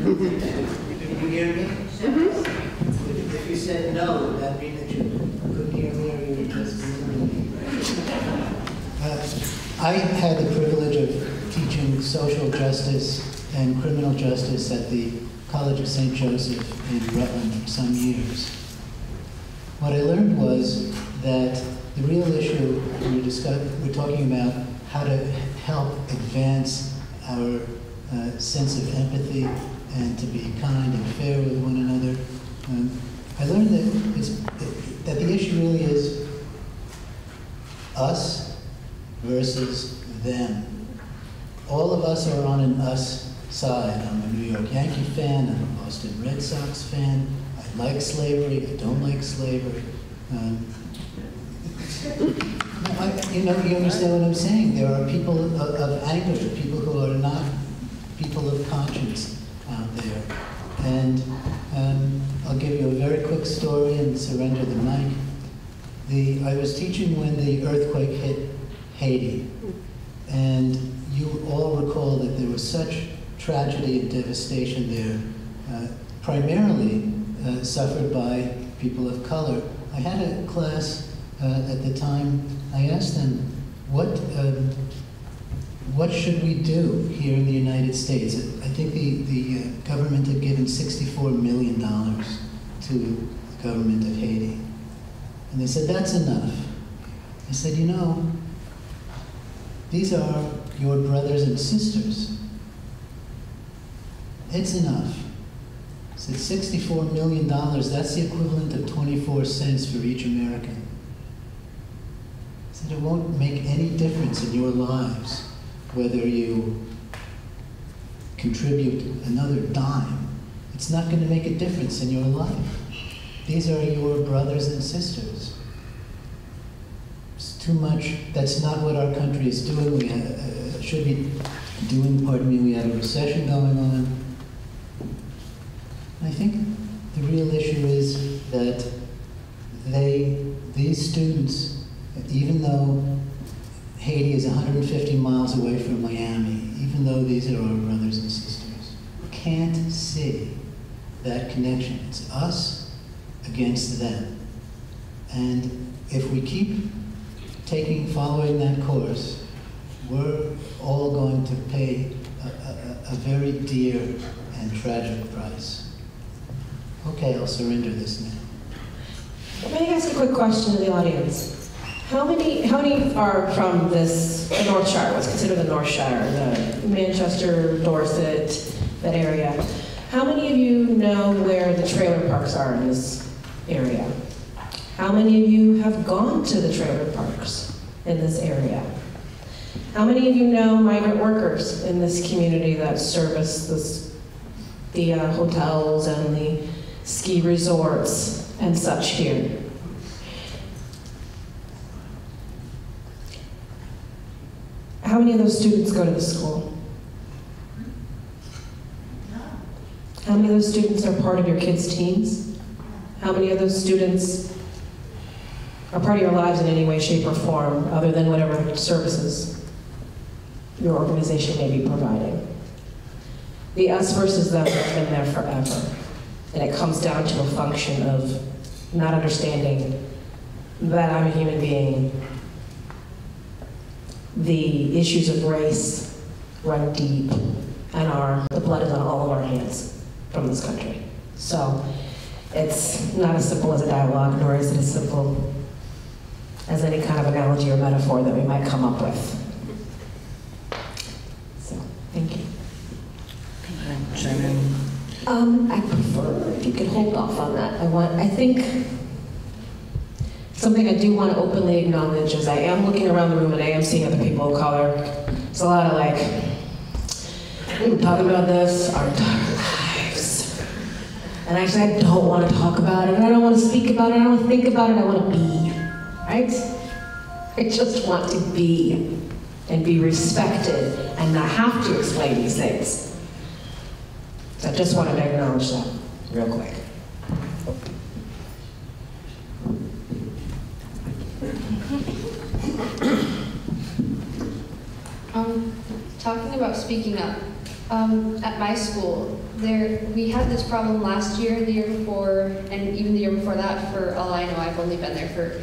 Did you hear me? If you said no, would that mean that you couldn't hear me or you were just listening to me? I had the privilege of teaching social justice and criminal justice at the College of St. Joseph in Rutland for some years. What I learned was that the real issue we're talking about how to help advance our sense of empathy and to be kind and fair with one another. I learned that the issue really is us versus them. All of us are on an us side. I'm a New York Yankee fan, I'm a Boston Red Sox fan, I like slavery, I don't like slavery. You understand what I'm saying. There are people of anger, people who are not people of conscience out there. And I'll give you a very quick story and surrender the mic. I was teaching when the earthquake hit Haiti. And you all recall that there was such tragedy and devastation there, primarily suffered by people of color. I had a class at the time. I asked them, what should we do here in the United States? I think the government had given $64 million to the government of Haiti. And they said, that's enough. I said, you know, these are your brothers and sisters. It's enough. I said, $64 million, that's the equivalent of 24 cents for each American. I said, it won't make any difference in your lives whether you contribute another dime. It's not going to make a difference in your life. These are your brothers and sisters. It's too much. That's not what our country is doing. We should be doing, pardon me, we had a recession going on. I think the real issue is that these students, even though Haiti is 150 miles away from Miami, even though these are our brothers and sisters, can't see that connection. It's us against them. And if we keep following that course, we're all going to pay a very dear and tragic price. Okay, I'll surrender this now. Let me ask a quick question to the audience. How many are from the North Shire, what's considered the North Shire, the Manchester, Dorset, that area? How many of you know where the trailer parks are in this area? How many of you have gone to the trailer parks in this area? How many of you know migrant workers in this community that service the hotels and the ski resorts and such here? How many of those students go to the school? How many of those students are part of your kids' teams? How many of those students are part of your lives in any way, shape, or form, other than whatever services your organization may be providing? The us versus them has been there forever. And it comes down to a function of not understanding that I'm a human being. The issues of race run deep, and the blood is on all of our hands from this country. So it's not as simple as a dialogue, nor is it as simple as any kind of analogy or metaphor that we might come up with. So, thank you. I prefer if you could hold off on that. I think something I do want to openly acknowledge is I am looking around the room and I am seeing other people of color. It's a lot of like, we've been talking about this our entire lives. And actually I don't want to talk about it, I don't want to speak about it, I don't want to think about it, I want to be, right? I just want to be and be respected and not have to explain these things. So I just wanted to acknowledge that real quick. Talking about speaking up, at my school, we had this problem last year, the year before, and even the year before that. For all I know, I've only been there for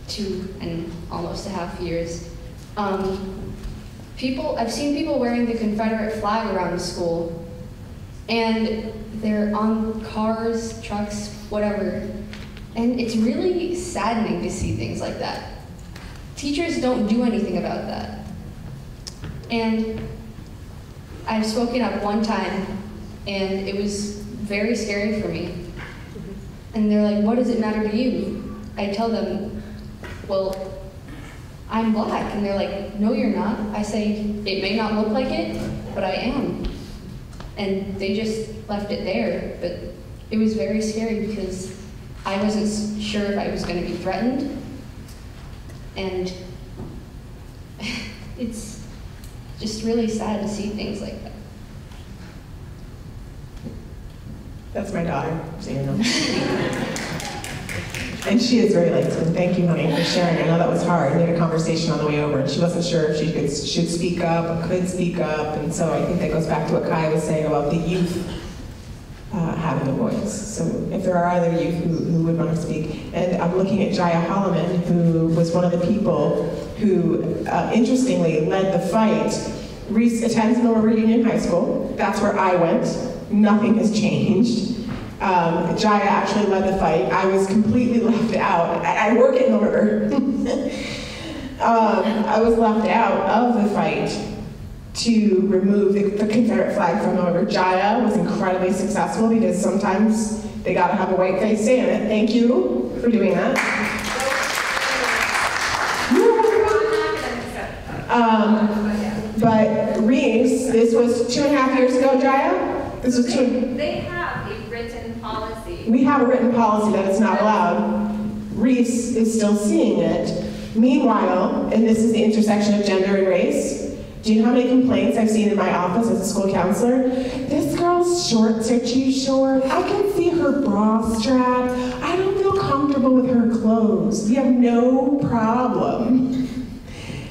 2 and almost a half years. I've seen people wearing the Confederate flag around the school, and they're on cars, trucks, whatever. And it's really saddening to see things like that. Teachers don't do anything about that. And I've spoken up one time, and it was very scary for me. And they're like, what does it matter to you? I tell them, well, I'm black. And they're like, no, you're not. I say, it may not look like it, but I am. And they just left it there. But it was very scary because I wasn't sure if I was going to be threatened. And it's just really sad to see things like that. That's my daughter, so you know. And she is very light skinned. Thank you, honey, for sharing. I know that was hard. We had a conversation on the way over, and she wasn't sure if she should speak up or could speak up. And so I think that goes back to what Kai was saying about the youth having a voice. So if there are other youth who would want to speak. And I'm looking at Jaya Holloman, who was one of the people who, interestingly, led the fight. Reese attends Norwood Union High School. That's where I went. Nothing has changed. Jaya actually led the fight. I was completely left out. I work at Norwood. I was left out of the fight to remove the Confederate flag from Norwood. Jaya was incredibly successful because sometimes they gotta have a white face saying it. Thank you for doing that. But Reese, this was 2.5 years ago, Jaya? This was They have a written policy. We have a written policy that it's not allowed. Reese is still seeing it. Meanwhile, and this is the intersection of gender and race, do you know how many complaints I've seen in my office as a school counselor? This girl's shorts are too short. I can see her bra strap. I don't feel comfortable with her clothes. We have no problem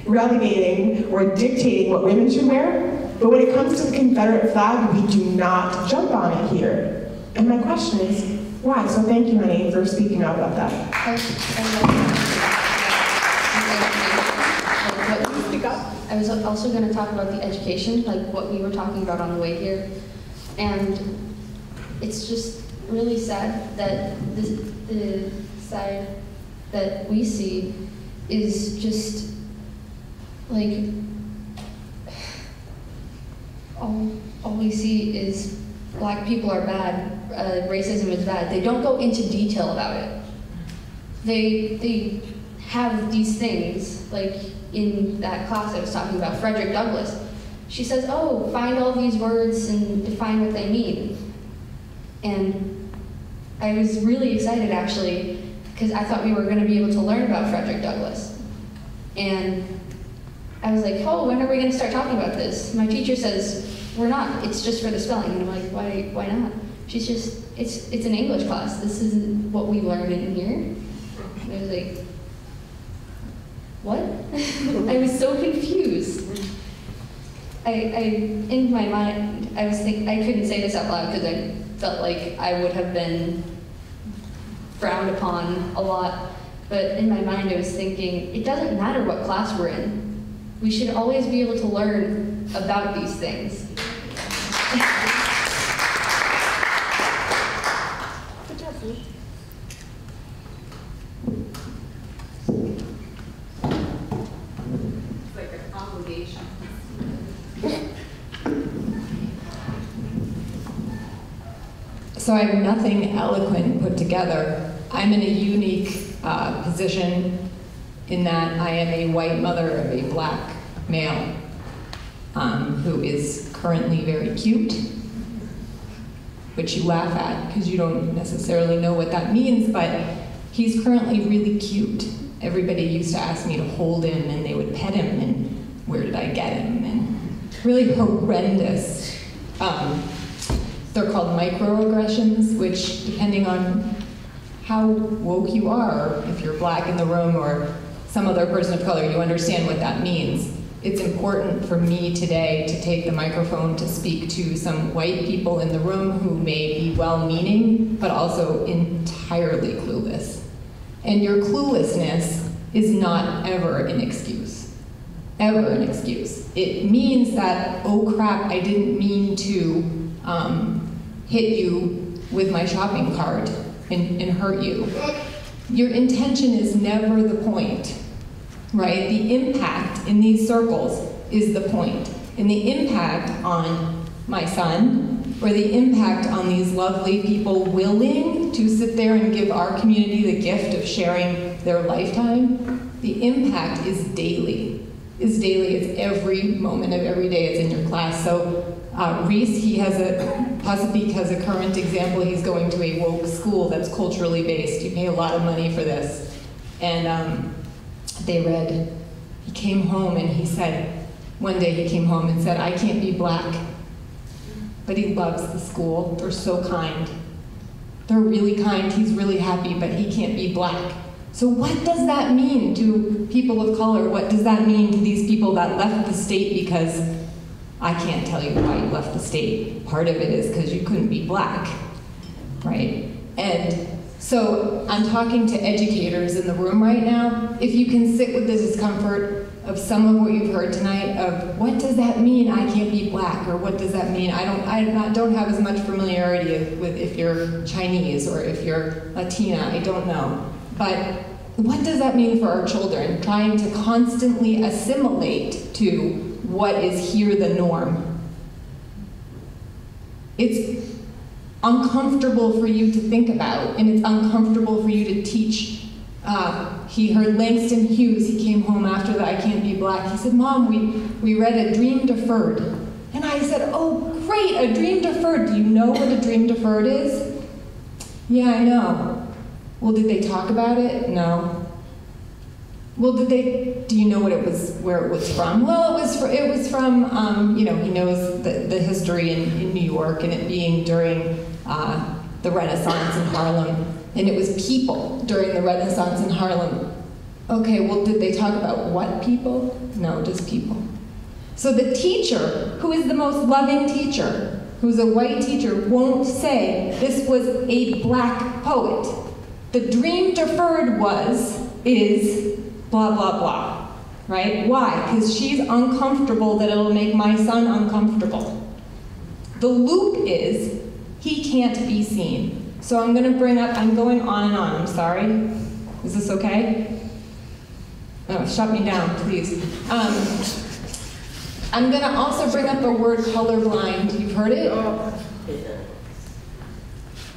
relegating or dictating what women should wear, but when it comes to the Confederate flag, we do not jump on it here. And my question is, why? So thank you, honey, for speaking out about that. I was also going to talk about the education, like what we were talking about on the way here. And it's just really sad that the side that we see is just like, all we see is black people are bad, racism is bad. They don't go into detail about it. They have these things, like in that class I was talking about, Frederick Douglass. She says, oh, find all these words and define what they mean. And I was really excited, actually, because I thought we were going to be able to learn about Frederick Douglass. And I was like, oh, when are we going to start talking about this? My teacher says, we're not, it's just for the spelling. And I'm like, why not? She's just, it's an English class. This isn't what we learn in here. And I was like, what? I was so confused. in my mind, I was thinking, I couldn't say this out loud because I felt like I would have been frowned upon a lot. But in my mind, I was thinking, it doesn't matter what class we're in. We should always be able to learn about these things. Good job, Sue. It's like an obligation. So I have nothing eloquent put together. I'm in a unique position in that I am a white mother of a black male who is currently very cute, which you laugh at because you don't necessarily know what that means, but he's currently really cute. Everybody used to ask me to hold him and they would pet him and where did I get him? And really horrendous. They're called microaggressions, which depending on how woke you are, or if you're black in the room or some other person of color, you understand what that means. It's important for me today to take the microphone to speak to some white people in the room who may be well-meaning, but also entirely clueless. And your cluelessness is not ever an excuse. Ever an excuse. It means that, oh crap, I didn't mean to hit you with my shopping cart and hurt you. Your intention is never the point, right? The impact in these circles is the point. And the impact on my son, or the impact on these lovely people willing to sit there and give our community the gift of sharing their lifetime, the impact is daily. It's daily, it's every moment of every day it's in your class. So Reese, he has Pacific has a current example. He's going to a woke school that's culturally based. You pay a lot of money for this. And they read, he came home and he said, one day he came home and said, I can't be black, but he loves the school. They're so kind. They're really kind, he's really happy, but he can't be black. So what does that mean to people of color? What does that mean to these people that left the state because I can't tell you why you left the state. Part of it is because you couldn't be black, right? And so I'm talking to educators in the room right now. If you can sit with the discomfort of some of what you've heard tonight of what does that mean I can't be black, or what does that mean I don't have as much familiarity with if you're Chinese or if you're Latina, I don't know. But what does that mean for our children, trying to constantly assimilate to what is here the norm? It's uncomfortable for you to think about, and it's uncomfortable for you to teach. He heard Langston Hughes, he came home after the I Can't Be Black. He said, Mom, we read A Dream Deferred. And I said, oh, great, A Dream Deferred. Do you know what A Dream Deferred is? Yeah, I know. Well, did they talk about it? No. Well, do you know what it was, where it was from? Well, it was from, you know, he knows the history in New York and it being during the Renaissance in Harlem. And it was people during the Renaissance in Harlem. Okay, well, did they talk about what people? No, just people. So the teacher, who is the most loving teacher, who's a white teacher, won't say this was a black poet. The dream deferred is blah, blah, blah, right? Why? Because she's uncomfortable that it'll make my son uncomfortable. The loop is he can't be seen. So I'm going to bring up, I'm going on and on, I'm sorry. Is this okay? Oh, shut me down, please. I'm going to also bring up the word colorblind. You've heard it?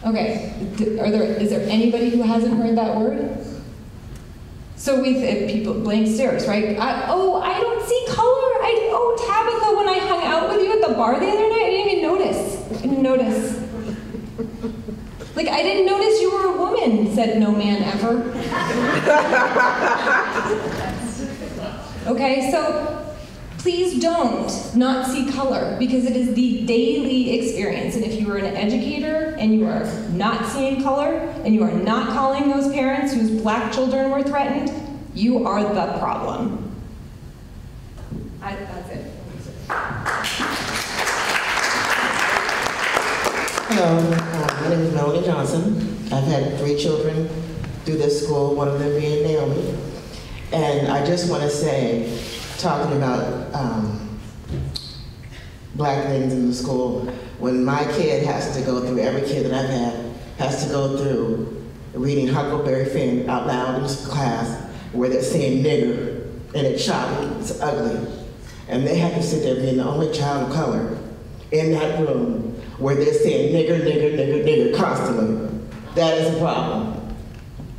Okay, is there anybody who hasn't heard that word? So people, blank stares, right? I don't see color. Tabitha, when I hung out with you at the bar the other night, I didn't even notice. I didn't notice. Like, I didn't notice you were a woman, said no man ever. Okay, so please don't not see color, because it is the daily experience. And if you are an educator and you are not seeing color and you are not calling those parents whose black children were threatened, you are the problem. That's it. My name is Melanie Johnson. I've had 3 children through this school, one of them being Naomi. And I just want to say, talking about black things in the school, when my kid has to go through, every kid that I've had has to go through reading Huckleberry Finn out loud in class where they're saying nigger, and it's choppy, it's ugly. And they have to sit there being the only child of color in that room where they're saying nigger, nigger, nigger, nigger constantly. That is a problem.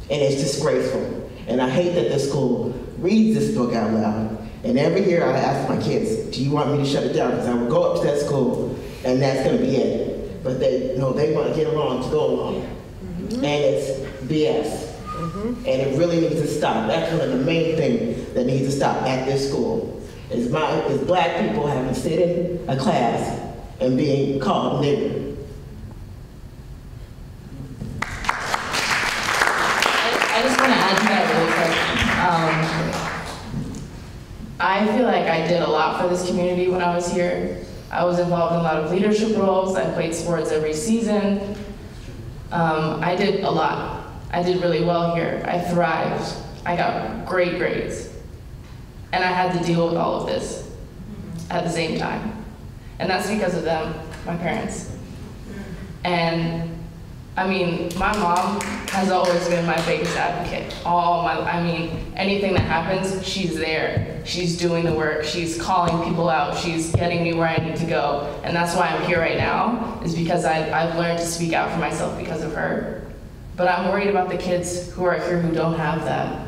And it's disgraceful. And I hate that the school reads this book out loud. And every year I ask my kids, do you want me to shut it down? Because I will go up to that school and that's going to be it. But they want to get along to go along. And it's BS. And it really needs to stop. That's one of the main things that needs to stop at this school. Is black people having to sit in a class and being called nigger. I just want to add to that really quick. I feel like I did a lot for this community when I was here. I was involved in a lot of leadership roles. I played sports every season. I did a lot. I did really well here. I thrived. I got great grades. And I had to deal with all of this at the same time. And that's because of them, my parents. And I mean, my mom has always been my biggest advocate. Anything that happens, she's there. She's doing the work. She's calling people out. She's getting me where I need to go. And that's why I'm here right now, is because I've learned to speak out for myself because of her. But I'm worried about the kids who are here who don't have that.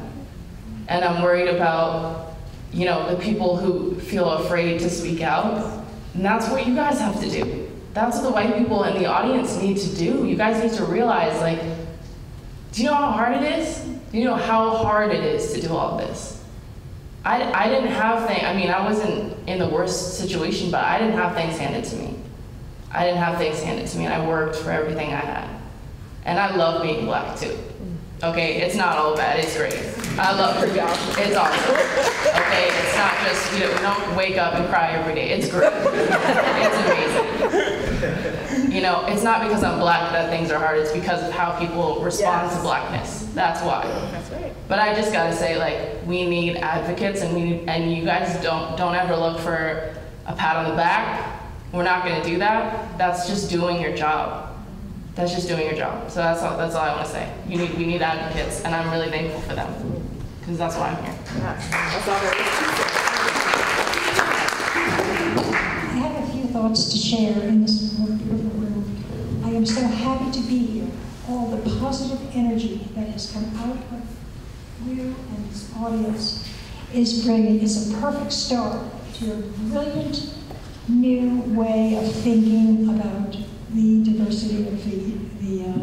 And I'm worried about, the people who feel afraid to speak out. And that's what you guys have to do. That's what the white people in the audience need to do. You guys need to realize, do you know how hard it is? Do you know how hard it is to do all this? I didn't have things, I wasn't in the worst situation, but I didn't have things handed to me. I didn't have things handed to me, and I worked for everything I had. And I love being black too. Okay, it's not all bad, it's great. I love it. It's awesome. Okay, it's not just, we don't wake up and cry every day. It's great. It's amazing. It's not because I'm black that things are hard, it's because of how people respond to blackness. That's why. That's right. But I just gotta say, we need advocates, and you guys don't ever look for a pat on the back. We're not gonna do that. That's just doing your job. That's just doing your job. So that's all I want to say. We need advocates, and I'm really thankful for them, because that's why I'm here. That's all I have a few thoughts to share in this beautiful room. I am so happy to be here. All the positive energy that has come out of you and this audience is brilliant. It's a perfect start to your brilliant new way of thinking about the diversity of the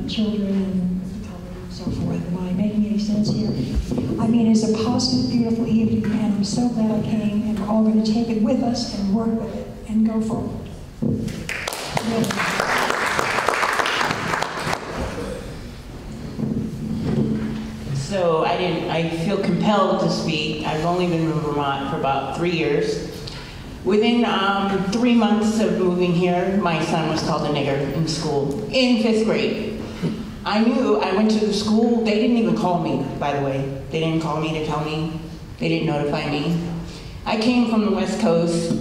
children and the color and so forth. Am I making any sense here? It's a positive, beautiful evening, and I'm so glad I came, and we're all going to take it with us and work with it and go forward. So I feel compelled to speak. I've only been in Vermont for about 3 years. Within 3 months of moving here, my son was called a nigger in school, in 5th grade. I went to the school, they didn't even call me, by the way. They didn't call me to tell me, they didn't notify me. I came from the West Coast.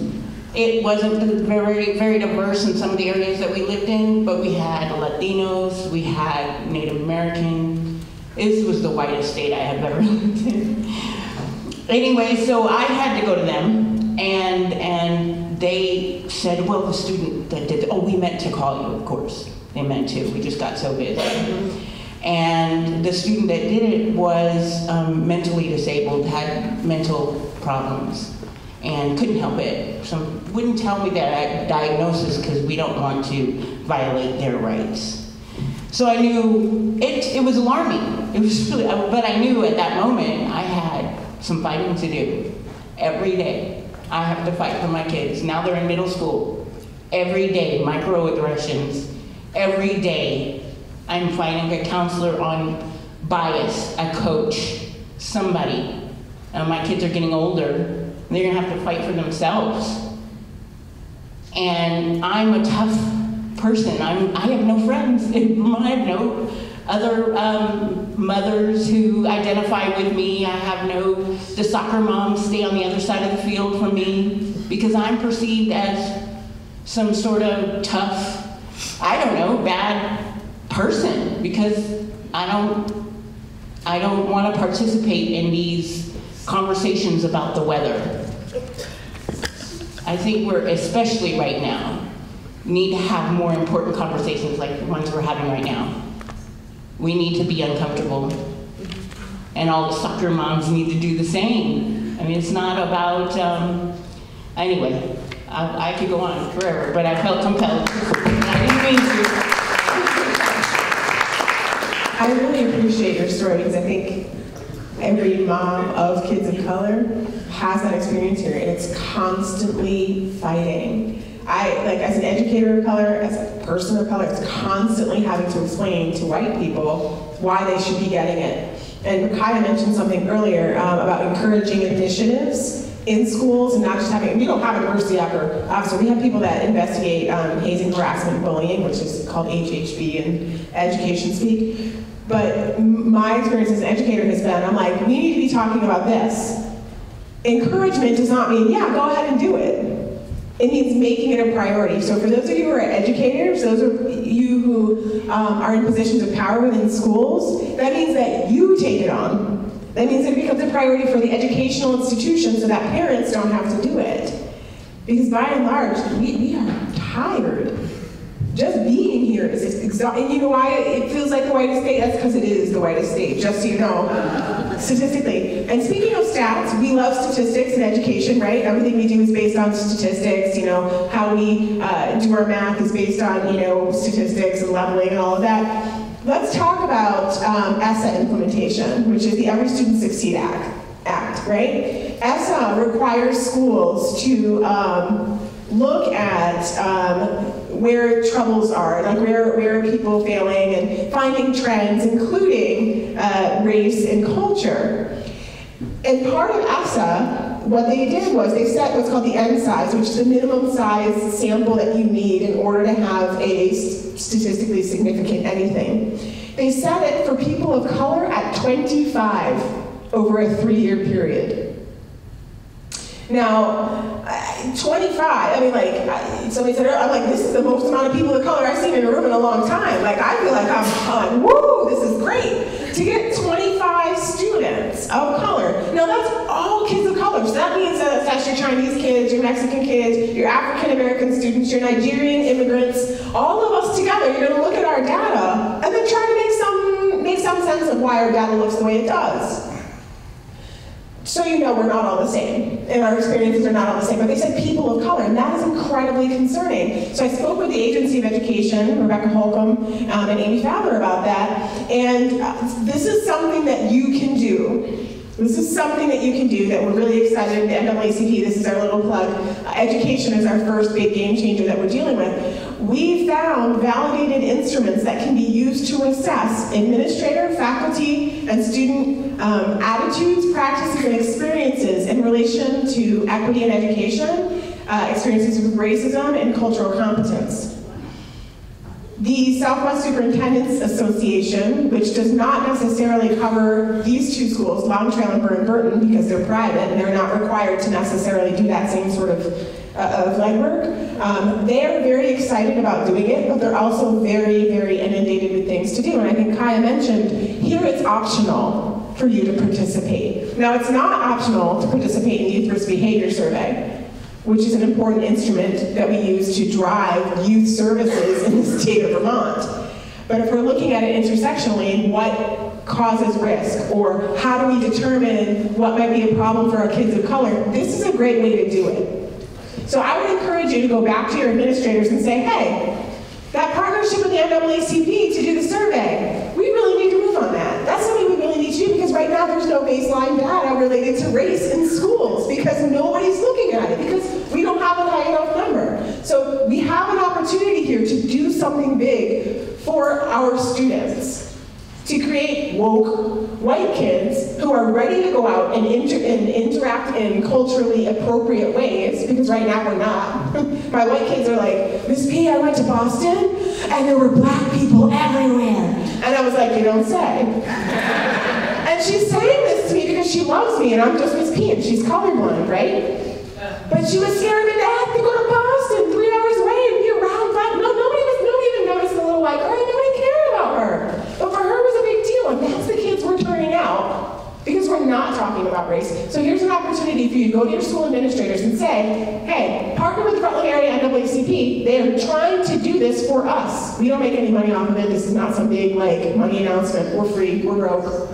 It wasn't very, very diverse in some of the areas that we lived in, but we had Latinos, we had Native American. This was the whitest state I have ever lived in. Anyway, so I had to go to them. And they said, well, the student that did, we meant to call you, of course. They meant to, we just got so busy. And the student that did it was mentally disabled, had mental problems, and couldn't help it. So wouldn't tell me that diagnosis because we don't want to violate their rights. So I knew, it was alarming. It was really, but I knew at that moment I had some fighting to do every day. I have to fight for my kids. Now they're in middle school. Every day, microaggressions. Every day, I'm fighting a counselor on bias, a coach, somebody. My kids are getting older. They're gonna have to fight for themselves. And I'm a tough person. I have no friends in Vermont. I have no other mothers who identify with me. I have the soccer moms stay on the other side of the field from me because I'm perceived as some sort of tough, I don't know, bad person because I don't want to participate in these conversations about the weather. I think we're, especially right now, need to have more important conversations like the ones we're having right now. We need to be uncomfortable. And all the soccer moms need to do the same. I mean, it's not about, anyway, I could go on forever, but I felt compelled. I didn't mean to. I really appreciate your story because I think every mom of kids of color has that experience here, and it's constantly fighting. As an educator of color, as a person of color, it's constantly having to explain to white people why they should be getting it. And Kaya mentioned something earlier about encouraging initiatives in schools and not just having, we don't have a diversity officer, we have people that investigate hazing, harassment, and bullying, which is called HHB in education speak. But my experience as an educator has been, I'm like, we need to be talking about this. Encouragement does not mean, yeah, go ahead and do it. It means making it a priority. So for those of you who are educators, those of you who are in positions of power within schools, that means that you take it on. That means that it becomes a priority for the educational institution so that parents don't have to do it. Because by and large, we are tired. Just being here is exhausting. And you know why it feels like the whitest state? That's because it is the whitest state, just so you know, statistically. And speaking of stats, we love statistics in education, right? Everything we do is based on statistics. You know, how we do our math is based on, you know, statistics and leveling and all of that. Let's talk about ESSA implementation, which is the Every Student Succeed Act, right? ESSA requires schools to look at where troubles are, like where are people failing, and finding trends, including race and culture. And part of ESSA, what they did was they set what's called the N size, which is the minimum size sample that you need in order to have a statistically significant anything. They set it for people of color at 25 over a 3-year period. Now, 25, I mean, like, somebody said, I'm like, this is the most amount of people of color I've seen in a room in a long time. Like, I feel like I'm like, woo, this is great. To get 25 students of color. Now, that's all kids of color. So that means that that's your Chinese kids, your Mexican kids, your African-American students, your Nigerian immigrants, all of us together. You're going to look at our data and then try to make some sense of why our data looks the way it does. So you know we're not all the same, and our experiences are not all the same, but they said people of color, and that is incredibly concerning. So I spoke with the Agency of Education, Rebecca Holcomb, and Amy Fowler about that, and this is something that you can do. This is something that you can do that we're really excited, the NAACP, this is our little plug. Education is our first big game changer that we're dealing with. We found validated instruments that can be used to assess administrator, faculty, and student attitudes, practices, and experiences in relation to equity in education, experiences with racism, and cultural competence. The Southwest Superintendents Association, which does not necessarily cover these two schools, Long Trail and Burton, because they're private and they're not required to necessarily do that same sort of legwork. They are very excited about doing it, but they're also very, very inundated with things to do. And I think Kaya mentioned, here it's optional for you to participate. Now, it's not optional to participate in Youth Risk Behavior Survey, which is an important instrument that we use to drive youth services in the state of Vermont. But if we're looking at it intersectionally, what causes risk, or how do we determine what might be a problem for our kids of color, this is a great way to do it. So I would encourage you to go back to your administrators and say, hey, that partnership with the NAACP to do the survey, we really need to move on that. That's something we really need to do, because right now there's no baseline data related to race in schools because nobody's looking at it, because we don't have a high enough number. So we have an opportunity here to do something big for our students. to create woke white kids who are ready to go out and interact in culturally appropriate ways, because right now we're not. My white kids are like, Miss P, I went to Boston and there were black people everywhere. And I was like, you don't say. And she's saying this to me because she loves me and I'm just Miss P and she's colorblind, right? But she was scared to death to go to Boston, 3 hours away and be around black. Nobody even noticed the little white girl. Nobody cared about her. But for her it was a big deal, and that's the kids we're turning out because we're not talking about race. So here's an opportunity for you to go to your school administrators and say, hey, partner with the Rutland Area NAACP. They are trying to do this for us. We don't make any money off of it. This is not some big like money announcement. We're free, we're broke.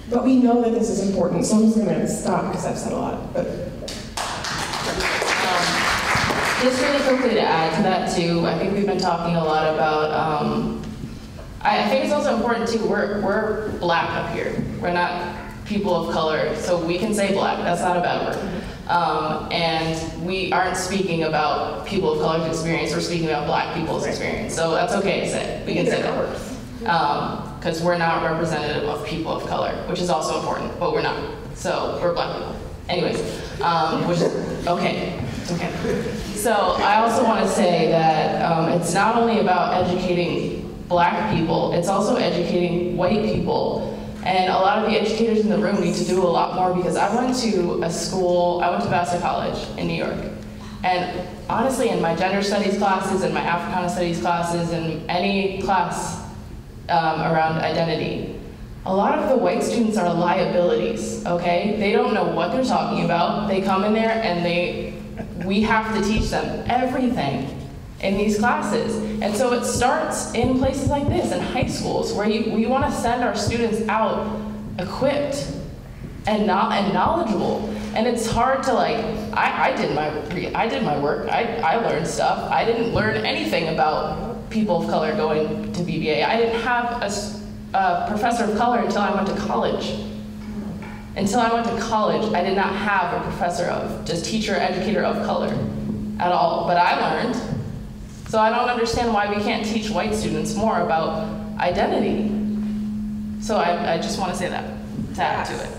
But we know that this is important, so I'm just gonna stop because I've said a lot. Just really quickly to add to that too, I think we've been talking a lot about, I think it's also important too, we're black up here. We're not people of color, so we can say black, that's not a bad word. And we aren't speaking about people of color's experience, we're speaking about black people's experience. So that's okay to say, we can say that. Because we're not representative of people of color, which is also important, but we're not. So we're black people. Anyways, which is okay. Okay. So I also want to say that it's not only about educating black people, it's also educating white people. And a lot of the educators in the room need to do a lot more, because I went to Vassar College in New York. And honestly, in my gender studies classes and my Africana studies classes and any class around identity, a lot of the white students are liabilities, okay? They don't know what they're talking about. They come in there and we have to teach them everything in these classes. And so it starts in places like this, in high schools, where we want to send our students out equipped and knowledgeable. And it's hard to like, I did my work, I learned stuff. I didn't learn anything about people of color going to BBA. I didn't have a professor of color until I went to college. Until I went to college, I did not have a professor of, just teacher, educator of color at all, but I learned. So I don't understand why we can't teach white students more about identity. So I just want to say that, to add to it.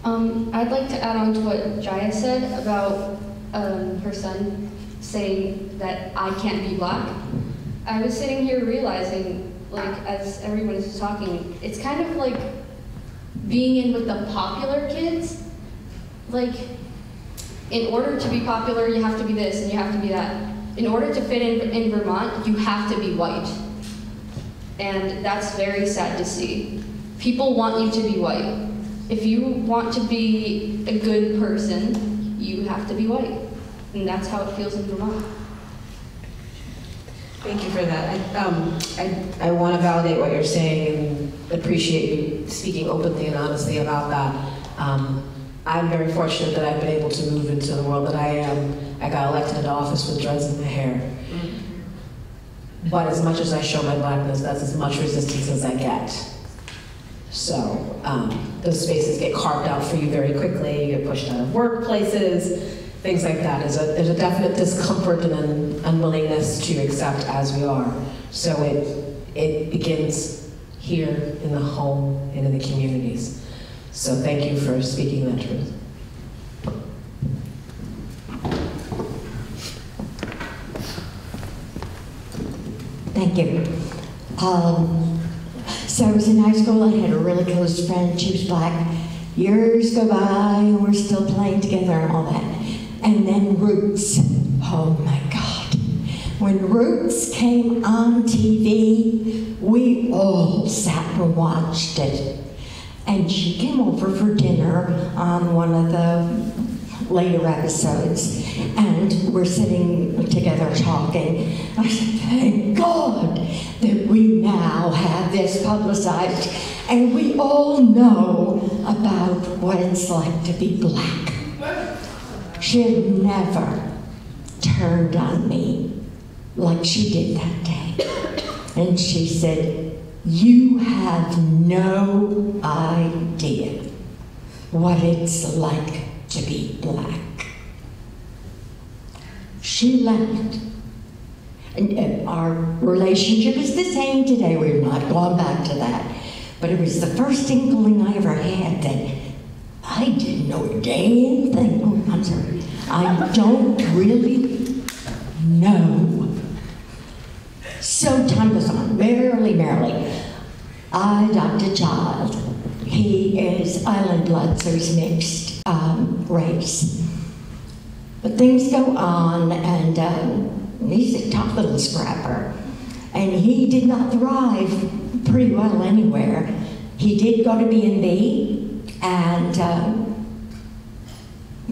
I'd like to add on to what Jaya said about her son saying that I can't be black. I was sitting here realizing, like, as everyone is talking, it's kind of like being in with the popular kids. Like, in order to be popular, you have to be this and you have to be that. In order to fit in Vermont, you have to be white. And that's very sad to see. People want you to be white. If you want to be a good person, you have to be white. And that's how it feels in Vermont. Thank you for that. I want to validate what you're saying and appreciate you speaking openly and honestly about that. I'm very fortunate that I've been able to move into the world that I am. I got elected into office with dreads in my hair. But as much as I show my blackness, that's as much resistance as I get. So those spaces get carved out for you very quickly. You get pushed out of workplaces, things like that. There's a definite discomfort and an unwillingness to accept as we are. So it begins here in the home and in the communities. So thank you for speaking that truth. Thank you. So I was in high school, I had a really close friend, she was black. Years go by, and we're still playing together and all that. And then Roots, oh my God. When Roots came on TV, we all sat and watched it. And she came over for dinner on one of the later episodes, and we're sitting together talking. I said, thank God that we now have this publicized, and we all know about what it's like to be black. She had never turned on me like she did that day. And she said, you have no idea what it's like to be black. She left. And our relationship is the same today. We've not gone back to that. But it was the first inkling I ever had that I didn't know a damn thing. Oh, I'm sorry. I don't really know. So time goes on, merrily. I adopt a child. He is island blood, so he's mixed race. But things go on, and he's a tough little scrapper. And he did not thrive pretty well anywhere. He did go to B&B, and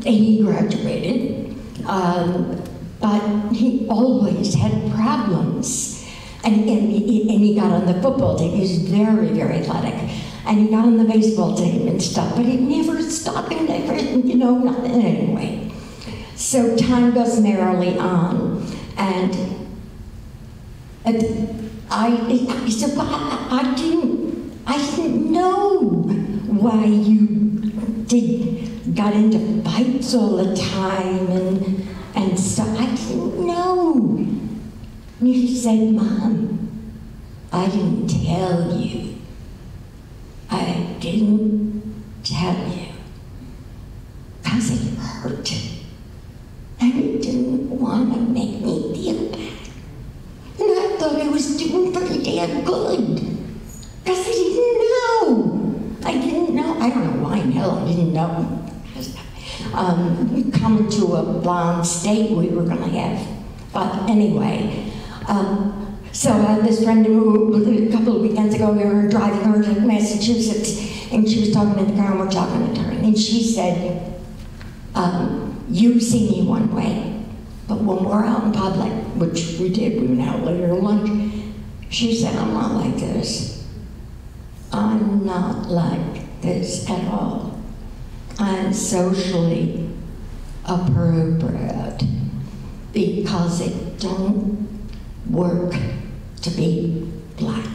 he graduated, but he always had problems. And he got on the football team. He was very, very athletic. And he got on the baseball team and stuff, but it never stopped him, nothing anyway. So time goes merrily on, and I said, well, I didn't know why you got into fights all the time and stuff. I didn't know. And he said, Mom, I didn't tell you. I didn't tell you. Because it hurt. And he didn't want to make me feel bad. And I thought I was doing pretty damn good. Because I didn't know. I don't know why in hell I didn't know. Coming to a blonde state we were going to have. But anyway, so I had this friend who, a couple of weekends ago, we were driving her to Massachusetts, and she was talking in the car, and we're talking to her, and she said, you see me one way, but when we're out in public, which we did, we went out later to lunch, she said, I'm not like this. I'm not like this at all. I'm socially appropriate because it don't work to be black.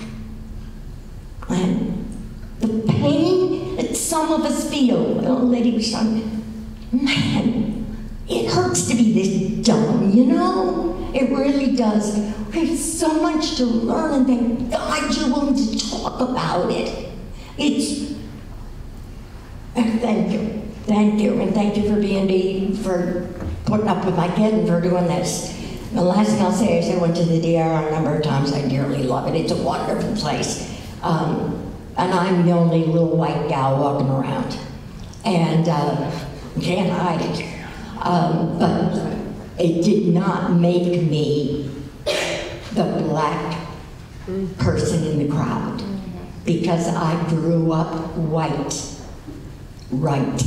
And the pain that some of us feel, the old lady was saying, man, it hurts to be this dumb, It really does. We have so much to learn, and thank God you're willing to talk about it. Thank you, and thank you for B&B, for putting up with my kid and for doing this. The last thing I'll say is I went to the DR a number of times. I dearly love it. It's a wonderful place. And I'm the only little white gal walking around. And can't hide it. But it did not make me the black person in the crowd because I grew up white, right,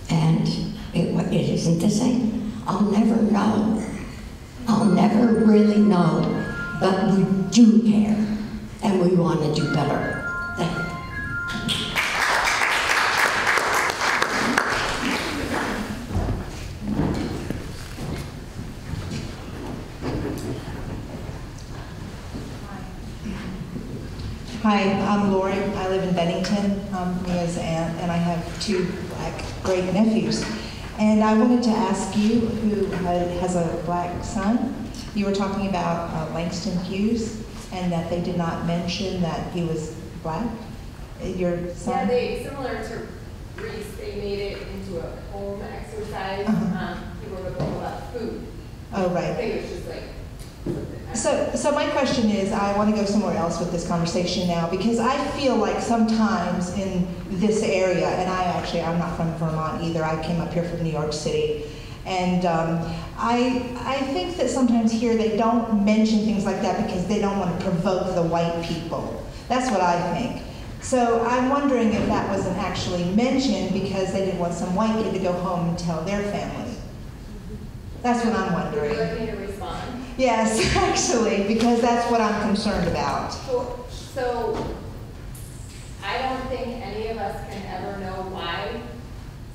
And it isn't the same. I'll never know. I'll never really know. But we do care, and we want to do better. Thank you. Hi, I'm Lori. I live in Bennington. I'm Mia's aunt, and I have two black great nephews. And I wanted to ask you, who has a black son, you were talking about Langston Hughes, and that they did not mention that he was black. Your son? Yeah, similar to Reese, they made it into a home exercise. He wrote a book about food. Oh, right. I think it was just like. So my question is, I want to go somewhere else with this conversation now, because I feel like sometimes in this area, and I'm not from Vermont either, I came up here from New York City, and I think that sometimes here they don't mention things like that because they don't want to provoke the white people. That's what I think. So I'm wondering if that wasn't actually mentioned because they didn't want some white kid to go home and tell their family. That's what I'm wondering. Would you like me to respond? Yes, actually, because that's what I'm concerned about. So I don't think any of us can ever know why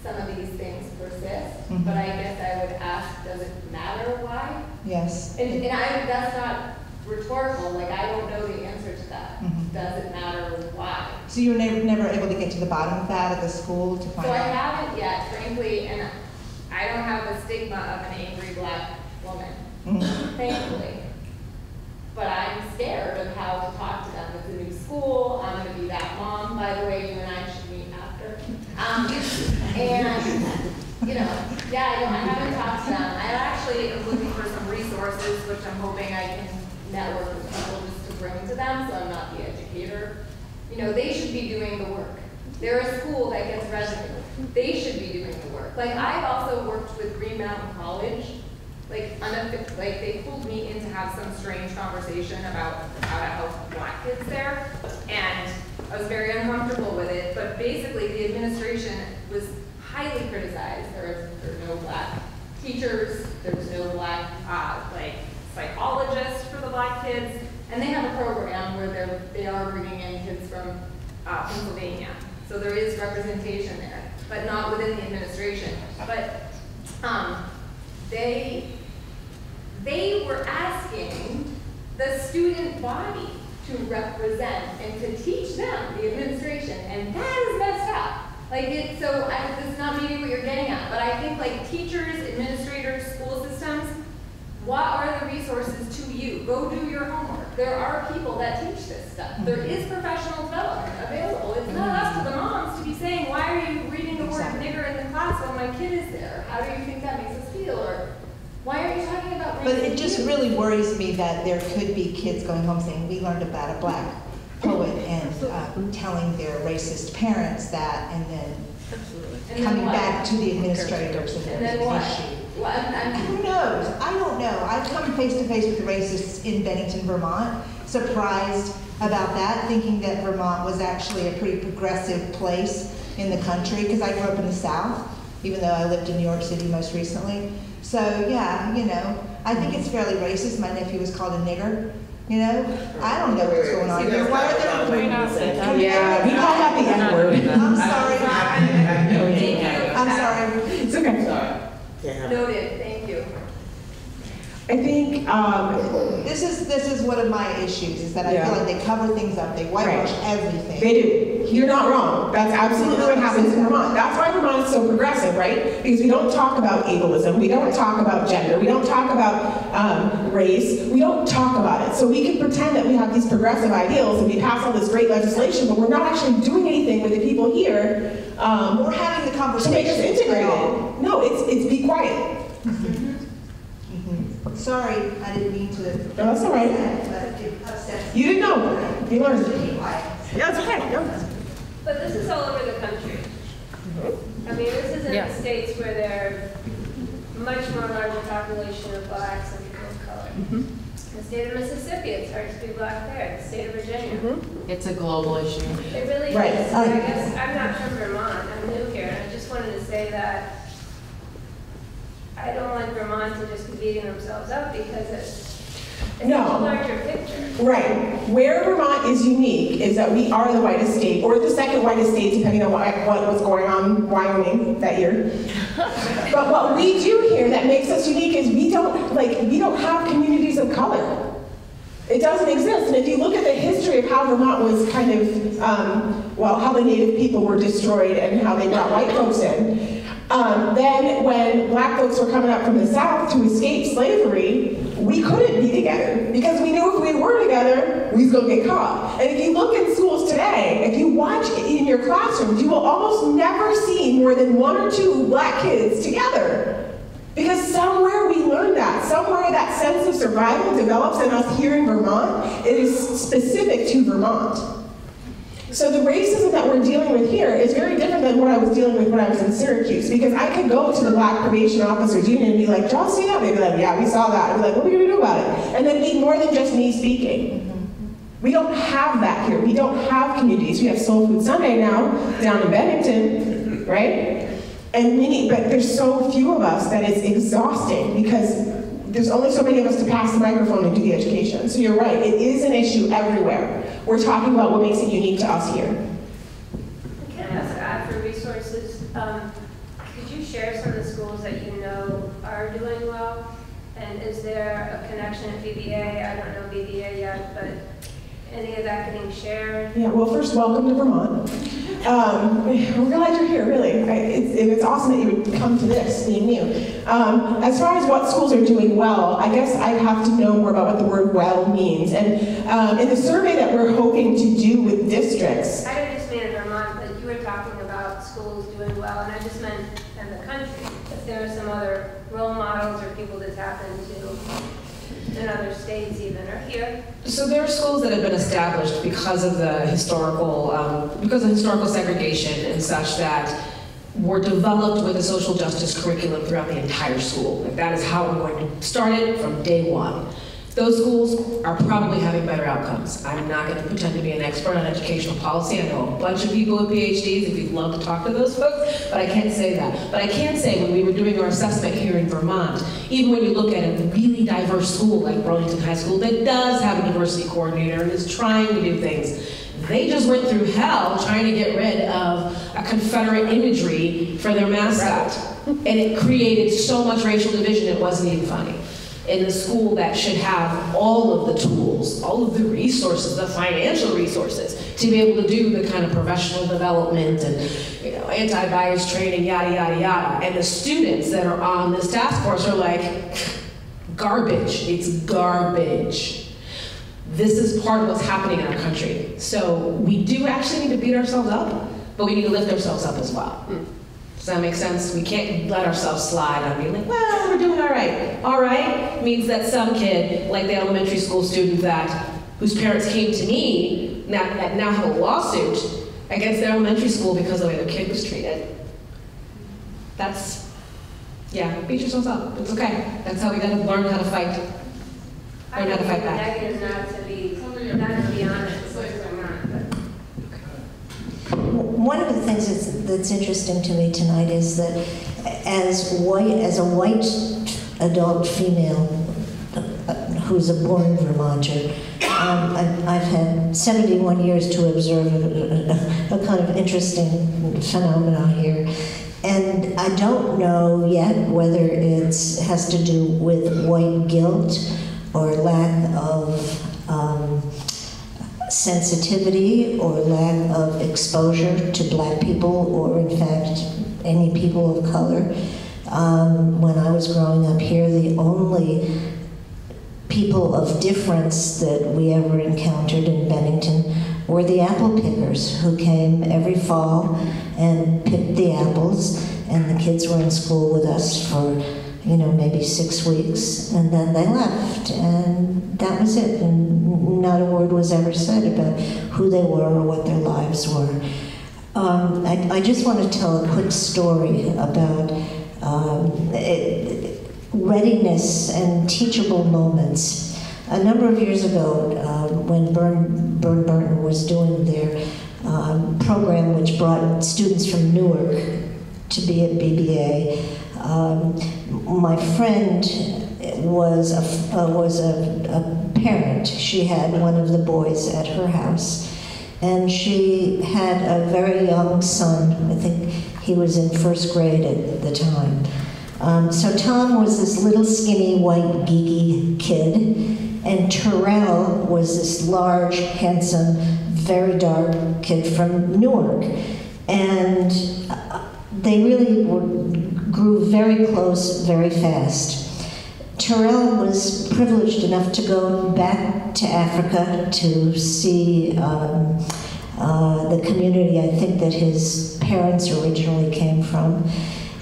some of these things persist, but I guess I would ask, does it matter why? Yes. And that's not rhetorical, like I don't know the answer to that. Does it matter why? So you were never able to get to the bottom of that at the school to find out? So I haven't yet, frankly, and I don't have the stigma of an angry black woman. thankfully. But I'm scared of how to talk to them. It's a new school. I'm going to be that mom. By the way, you and I should meet after. And, you know, yeah, I haven't talked to them. I actually am looking for some resources, which I'm hoping I can network with people just to bring to them, so I'm not the educator. You know, they should be doing the work. They're a school that gets revenue. They should be doing the work. Like, I've also worked with Green Mountain College. Like they pulled me in to have some strange conversation about how to help Black kids there, and I was very uncomfortable with it. But basically, the administration was highly criticized. There were no Black teachers. There was no Black like psychologists for the Black kids, and they have a program where they are bringing in kids from Pennsylvania. So there is representation there, but not within the administration. But they were asking the student body to represent and to teach them, the administration, and that is messed up. Like, this is not maybe what you're getting at, but I think like teachers, administrators, school systems, what are the resources to you? Go do your homework. There are people that teach this stuff. There is professional development available. It's not up to the moms to be saying, why are you reading the word nigger in the class while my kid is there? How do you think that makes us feel? Or why are you talking about But it just really worries me that there could be kids going home saying, we learned about a Black poet, and telling their racist parents that, and then coming back to the administrators and then the what? issue. Who knows? I don't know. I've come face to face with the racists in Bennington, Vermont, surprised about that, thinking that Vermont was actually a pretty progressive place in the country, because I grew up in the South, even though I lived in New York City most recently. So yeah, you know, I think it's fairly racist. My nephew was called a nigger. You know, I don't know what's going on here. Why are there? Yeah, we call that the N-word. I'm sorry. I'm sorry. It's okay. Noted. Thank you. I think this is one of my issues, is that I feel like they cover things up, they whitewash everything. They do. You're not wrong. That's absolutely what happens in Vermont. That's why Vermont is so progressive, right? Because we don't talk about ableism, we don't talk about gender, we don't talk about race, we don't talk about it. So we can pretend that we have these progressive ideals and we pass all this great legislation, but we're not actually doing anything with the people here. We're having the conversation to make us integrated. No, it's be quiet. Sorry, I didn't mean to. No, that's all right. You didn't know. You learned. Yeah, it's okay. Yeah. But this is all over the country. I mean, this is in the states where there are much more larger population of Blacks and people of color. The state of Mississippi, it's hard to be Black there. The state of Virginia. It's a global issue. It really Right. is. I guess I'm not from Vermont. I'm new here, and I just wanted to say that I don't want Vermont to just be beating themselves up because it's a larger picture. Right. Where Vermont is unique is that we are the whitest state, or the second whitest state, depending on what was going on in Wyoming that year. But what we do here that makes us unique is we don't have communities of color. It doesn't exist. And if you look at the history of how Vermont was kind of, how the Native people were destroyed and how they brought white folks in, then when Black folks were coming up from the South to escape slavery, we couldn't be together because we knew if we were together, we was gonna get caught. And if you look in schools today, if you watch in your classrooms, you will almost never see more than 1 or 2 Black kids together. Because somewhere we learned that, somewhere that sense of survival develops in us here in Vermont. It is specific to Vermont. So the racism that we're dealing with here is very different than what I was dealing with when I was in Syracuse, because I could go to the Black Probation Officers Union and be like, "Did y'all see that?" They'd be like, "Yeah, we saw that." I'd be like, "What are we gonna do about it?" And then it'd be more than just me speaking. We don't have that here. We don't have communities. We have Soul Food Sunday now down in Bennington, right? But there's so few of us that it's exhausting because there's only so many of us to pass the microphone and do the education. So you're right, it is an issue everywhere. We're talking about what makes it unique to us here. Can I ask for resources? Could you share some of the schools that you know are doing well? And is there a connection at BBA? I don't know BBA yet, but any of that getting shared? Yeah, well, first, welcome to Vermont. I'm glad you're here, really. It's awesome that you would come to this, being new. As far as what schools are doing well, I guess I'd have to know more about what the word well means. And in the survey that we're hoping to do with districts, I didn't just mean in Vermont, but you were talking about schools doing well, and I just meant in the country. If there are some other role models or people to tap into in other states even, or here. So there are schools that have been established because of the historical segregation and such that were developed with a social justice curriculum throughout the entire school. Like that is how we're going to start it from day one. Those schools are probably having better outcomes. I'm not going to pretend to be an expert on educational policy. I know a bunch of people with PhDs if you'd love to talk to those folks, but I can't say that. But I can say when we were doing our assessment here in Vermont, even when you look at a really diverse school like Burlington High School that does have a diversity coordinator and is trying to do things, they just went through hell trying to get rid of a Confederate imagery for their mascot. And it created so much racial division it wasn't even funny. In the school that should have all of the tools, all of the resources, the financial resources to be able to do the kind of professional development and anti-bias training, yada, yada, yada. And the students that are on this task force are like, garbage, it's garbage. This is part of what's happening in our country. So we do actually need to beat ourselves up, but we need to lift ourselves up as well. Does that make sense? We can't let ourselves slide on being like, well, we're doing all right. All right means that some kid, like the elementary school student whose parents came to me, now have a lawsuit against their elementary school because of the way their kid was treated. Beat yourselves up. It's okay. That's how we gotta learn how to fight. Learn how to fight back. Negative not to be honest. One of the things that's interesting to me tonight is that as a white adult female who's a born Vermonter, I've had 71 years to observe a kind of interesting phenomena here. And I don't know yet whether it has to do with white guilt or lack of sensitivity or lack of exposure to black people or in fact any people of color. When I was growing up here, the only people of difference that we ever encountered in Bennington were the apple pickers who came every fall and picked the apples, and the kids were in school with us for maybe 6 weeks, and then they left, and that was it. And not a word was ever said about who they were or what their lives were. I just want to tell a quick story about readiness and teachable moments. A number of years ago, when Burn was doing their program, which brought students from Newark to be at BBA, my friend was a parent. She had one of the boys at her house, and she had a very young son. I think he was in first grade at the time. So Tom was this little skinny white geeky kid, and Terrell was this large, handsome, very dark kid from Newark. And they really grew very close very fast. Terrell was privileged enough to go back to Africa to see the community I think that his parents originally came from.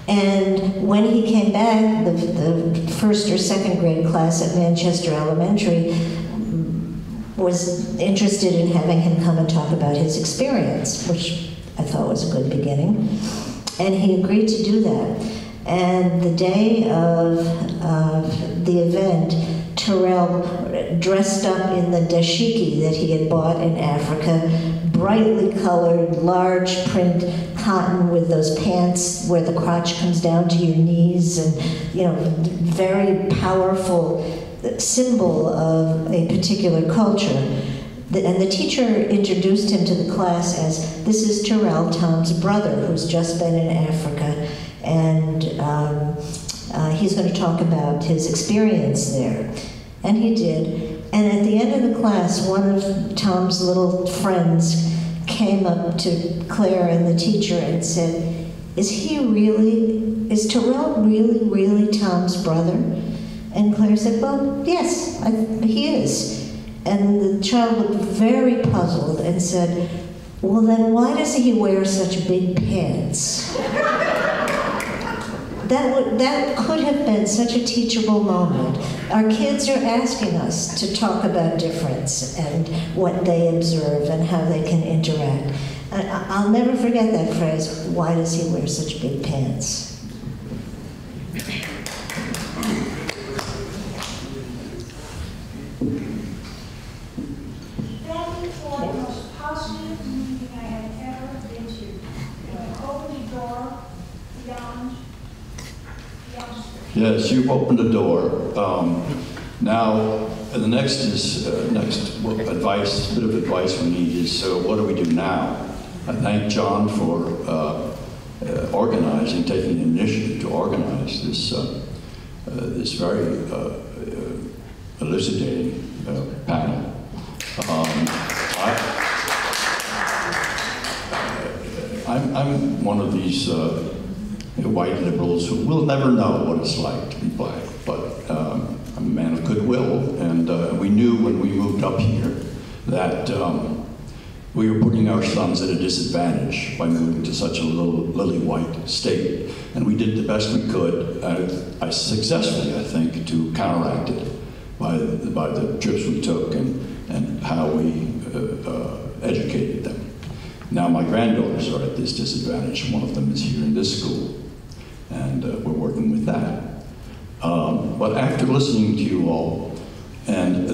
And when he came back, the first or second grade class at Manchester Elementary was interested in having him come and talk about his experience, which I thought was a good beginning. And he agreed to do that. And the day of the event, Terrell dressed up in the dashiki that he had bought in Africa, brightly colored, large print cotton with those pants where the crotch comes down to your knees, and very powerful symbol of a particular culture. And the teacher introduced him to the class as, this is Terrell, Tom's brother, who's just been in Africa, and he's going to talk about his experience there. And he did. And at the end of the class, one of Tom's little friends came up to Claire and the teacher and said, is Terrell really Tom's brother? And Claire said, well, yes, he is. And the child looked very puzzled and said, well, then why does he wear such big pants? That could have been such a teachable moment. Our kids are asking us to talk about difference and what they observe and how they can interact. I'll never forget that phrase, why does he wear such big pants? Thank you for the most positive meeting I have ever been to. You opened the door beyond. Yes, you've opened a door. Now, the next advice, bit of advice we need is, so what do we do now? I thank John for organizing, taking the initiative to organize this, this very elucidating panel. I'm one of these white liberals who will never know what it's like to be black, but I'm a man of goodwill, and we knew when we moved up here that we were putting our sons at a disadvantage by moving to such a lily white state, and we did the best we could, successfully, I think, to counteract it by the trips we took and how we educated them. Now my granddaughters are at this disadvantage. One of them is here in this school, and we're working with that. But after listening to you all and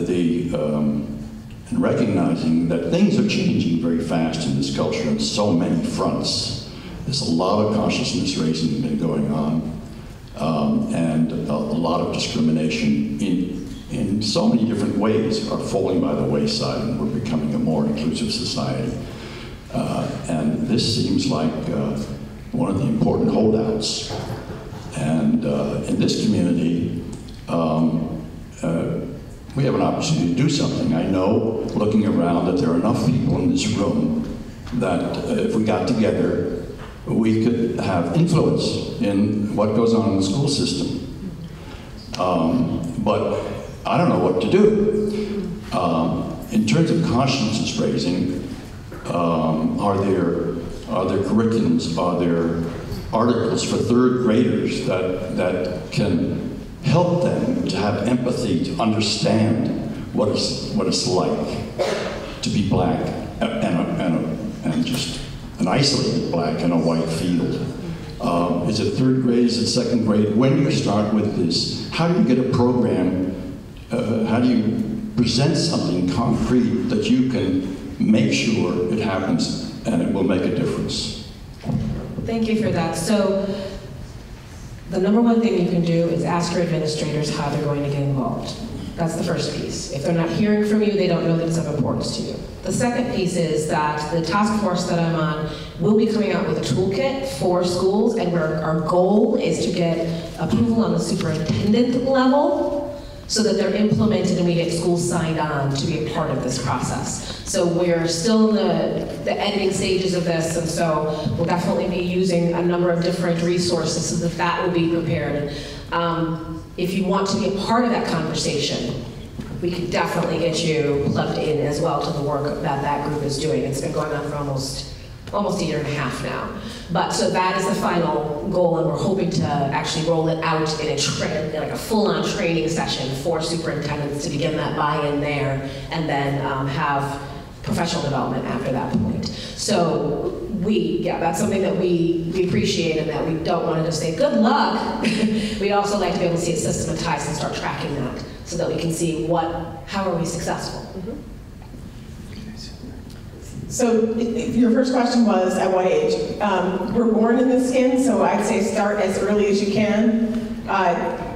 and recognizing that things are changing very fast in this culture on so many fronts, there's a lot of consciousness raising been going on, and a lot of discrimination in so many different ways are falling by the wayside, and we're becoming a more inclusive society. And this seems like one of the important holdouts. And in this community, we have an opportunity to do something. I know, looking around, that there are enough people in this room that if we got together, we could have influence in what goes on in the school system. But I don't know what to do. In terms of consciousness raising, are there curriculums, are there articles for third graders that can help them to have empathy, to understand what it's like to be black and just an isolated black in a white field? Is it third grade? Is it second grade? When do you start with this? How do you get a program? How do you present something concrete that you can make sure it happens and it will make a difference? Thank you for that. So the number one thing you can do is ask your administrators how they're going to get involved. That's the first piece. If they're not hearing from you, they don't know that it's of importance to you. The second piece is that the task force that I'm on will be coming out with a toolkit for schools, and where our goal is to get approval on the superintendent level so that they're implemented and we get schools signed on to be a part of this process. So we're still in the editing stages of this, and so we'll definitely be using a number of different resources so that that will be prepared. If you want to be a part of that conversation, we can definitely get you plugged in as well to the work that that group is doing. It's been going on for almost a year and a half now. But so that is the final goal, and we're hoping to actually roll it out in like a full-on training session for superintendents to begin that buy-in there, and then have professional development after that point. So that's something that we appreciate, and that we don't want to just say, good luck. We'd also like to be able to see it systematized and start tracking that so that we can see how are we successful. So your first question was, at what age? We're born in the skin, so I'd say start as early as you can.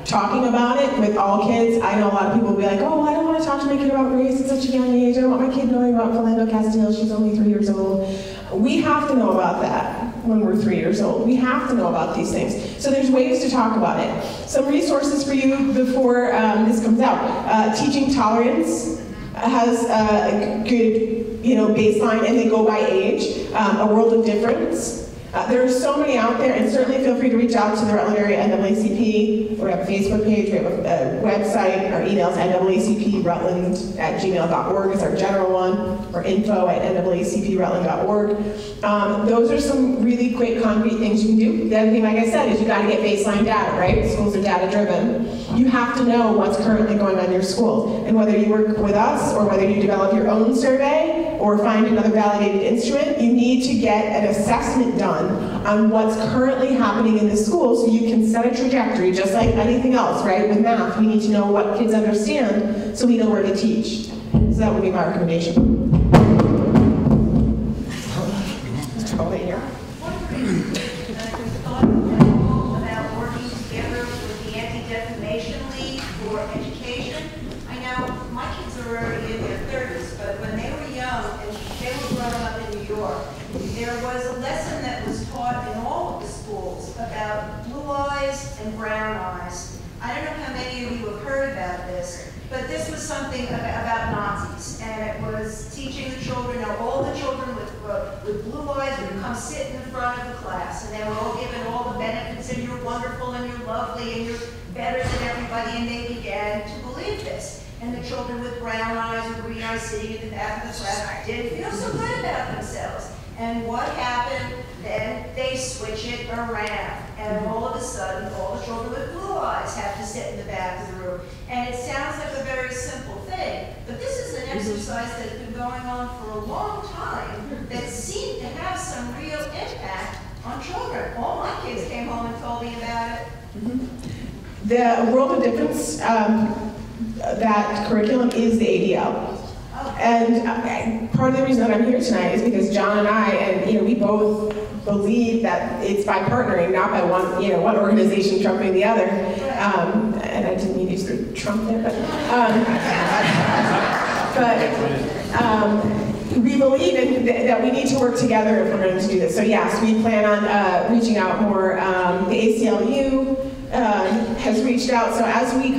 Talking about it with all kids. I know a lot of people will be like, oh, I don't want to talk to my kid about race at such a young age. I don't want my kid knowing about Philando Castile. She's only 3 years old. We have to know about that when we're 3 years old. We have to know about these things. So there's ways to talk about it. Some resources for you before this comes out. Teaching Tolerance has a good baseline, and they go by age, A World of Difference. There are so many out there, and certainly feel free to reach out to the Rutland Area NAACP. We have a Facebook page, we have a website, our emails naacprutland@gmail.org is our general one, or info@naacprutland.org. Those are some really quick, concrete things you can do. The other thing, like I said, is you got to get baseline data, right? Schools are data-driven. You have to know what's currently going on in your school, and whether you work with us or whether you develop your own survey or find another validated instrument, you need to get an assessment done on what's currently happening in the school so you can set a trajectory, just like anything else, right? With math, we need to know what kids understand so we know where to teach. So that would be my recommendation. Hold it here. About working together with the Anti-Defamation League for education. I know my kids are already in their 30s, but when they were young and they were growing up in New York, there was a lesson that was taught in all of the schools about blue eyes and brown eyes. I don't know how many of you have heard about this, but this was something about Nazis, and it was teaching the children, all the children with blue eyes would come sit in front of the class, and they were all given all the benefits, and you're wonderful, and you're lovely, and you're better than everybody, and they began to believe this. And the children with brown eyes or green eyes sitting at the back of the class didn't feel so good about themselves. And what happened? Then they switch it around. And all of a sudden, all the children with blue eyes have to sit in the back of the room. And it sounds like a very simple thing, but this is an exercise that's been going on for a long time that seemed to have some real impact on children. All my kids came home and told me about it. The World of Difference, that curriculum is the ADL. And part of the reason that I'm here tonight is because John and I, we both believe that it's by partnering, not by one organization trumping the other. And I didn't mean to use the Trump there, but we believe that we need to work together if we're going to do this. So yes, we plan on reaching out more. The ACLU has reached out. So as we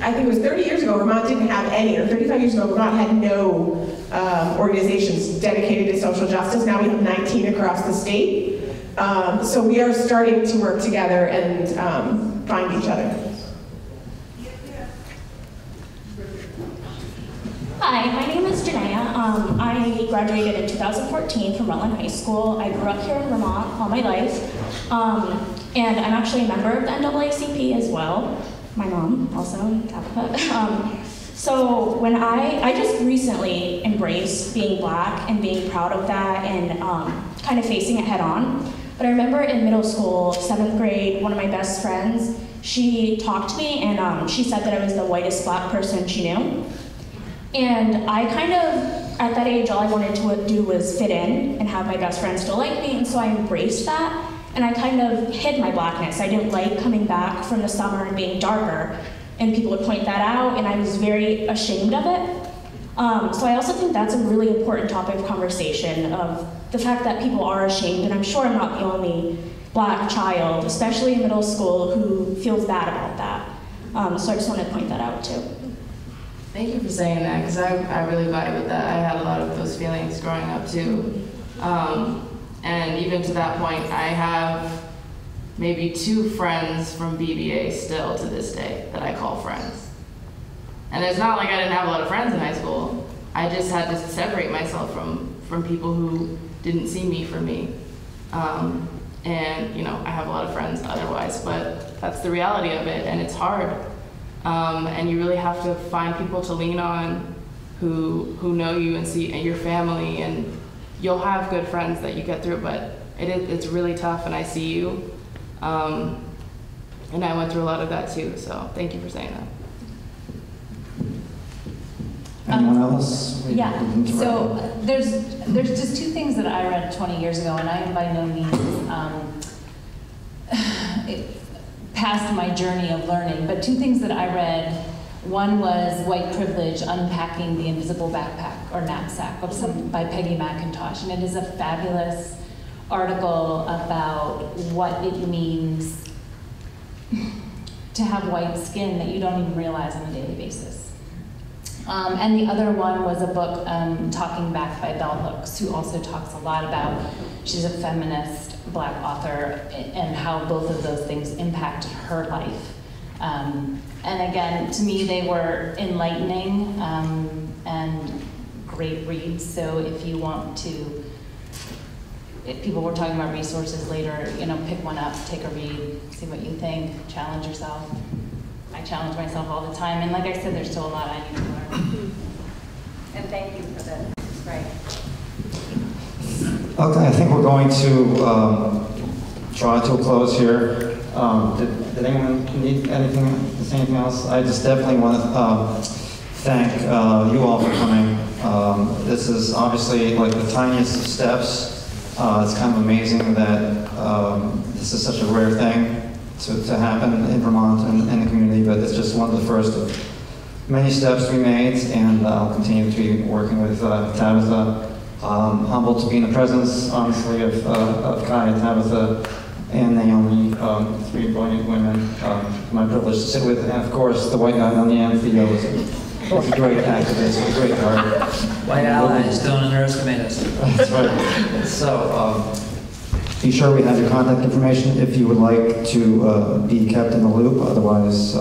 I think it was 30 years ago, Vermont didn't have any, or 35 years ago, Vermont had no organizations dedicated to social justice. Now we have 19 across the state. So we are starting to work together and find each other. Hi, my name is Janaea. I graduated in 2014 from Rutland High School. I grew up here in Vermont all my life. And I'm actually a member of the NAACP as well. My mom also, Tabitha. So when I just recently embraced being Black and being proud of that and kind of facing it head on. But I remember in middle school, 7th grade, one of my best friends, she talked to me and she said that I was the whitest Black person she knew. And I at that age, all I wanted to do was fit in and have my best friend still like me, and so I embraced that. And I kind of hid my Blackness. I didn't like coming back from the summer and being darker, and people would point that out, and I was very ashamed of it. So I also think that's a really important topic of conversation, of the fact that people are ashamed, and I'm sure I'm not the only Black child, especially in middle school, who feels bad about that. So I just want to point that out too. Thank you for saying that, because I really vibe with that. I had a lot of those feelings growing up too. And even to that point, I have maybe 2 friends from BBA still to this day that I call friends. And it's not like I didn't have a lot of friends in high school. I just had to separate myself from people who didn't see me for me. And I have a lot of friends otherwise, but that's the reality of it, and it's hard. And you really have to find people to lean on who know you and see your family, and you'll have good friends that you get through, but it's really tough, and I see you. And I went through a lot of that too, so thank you for saying that. Anyone else? Yeah, so there's just 2 things that I read 20 years ago, and I am by no means past my journey of learning, but 2 things that I read. One was White Privilege, Unpacking the Invisible Backpack or Knapsack by Peggy McIntosh, and it is a fabulous article about what it means to have white skin that you don't even realize on a daily basis. And the other one was a book, Talking Back by Bell Hooks, who also talks a lot about, she's a feminist Black author, and how both of those things impacted her life. And again, to me, they were enlightening and great reads. So if you want to, if people were talking about resources later, you know, pick one up, take a read, see what you think, challenge yourself. I challenge myself all the time, and like I said, there's still a lot I need to learn. And thank you for that. It's great. Okay, I think we're going to draw to a close here. Did anyone need anything to say anything else? I just definitely want to thank you all for coming. This is obviously like the tiniest of steps. It's kind of amazing that this is such a rare thing to happen in Vermont and in the community, but it's just one of the first of many steps we made, and I'll continue to be working with Tabitha. Humbled to be in the presence, honestly, of Kai, Tabitha, and Naomi, three brilliant women. My privilege to sit with, and of course, the white guy on the end, Theo, is a great activist, a great guard. White allies, don't underestimate us. That's right. So, be sure we have your contact information if you would like to be kept in the loop. Otherwise,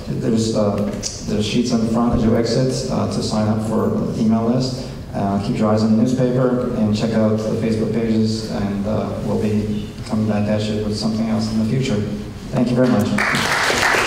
there's sheets on the front as you exit to sign up for the email list. Keep your eyes on the newspaper and check out the Facebook pages, and we'll be coming back at you with something else in the future. Thank you very much.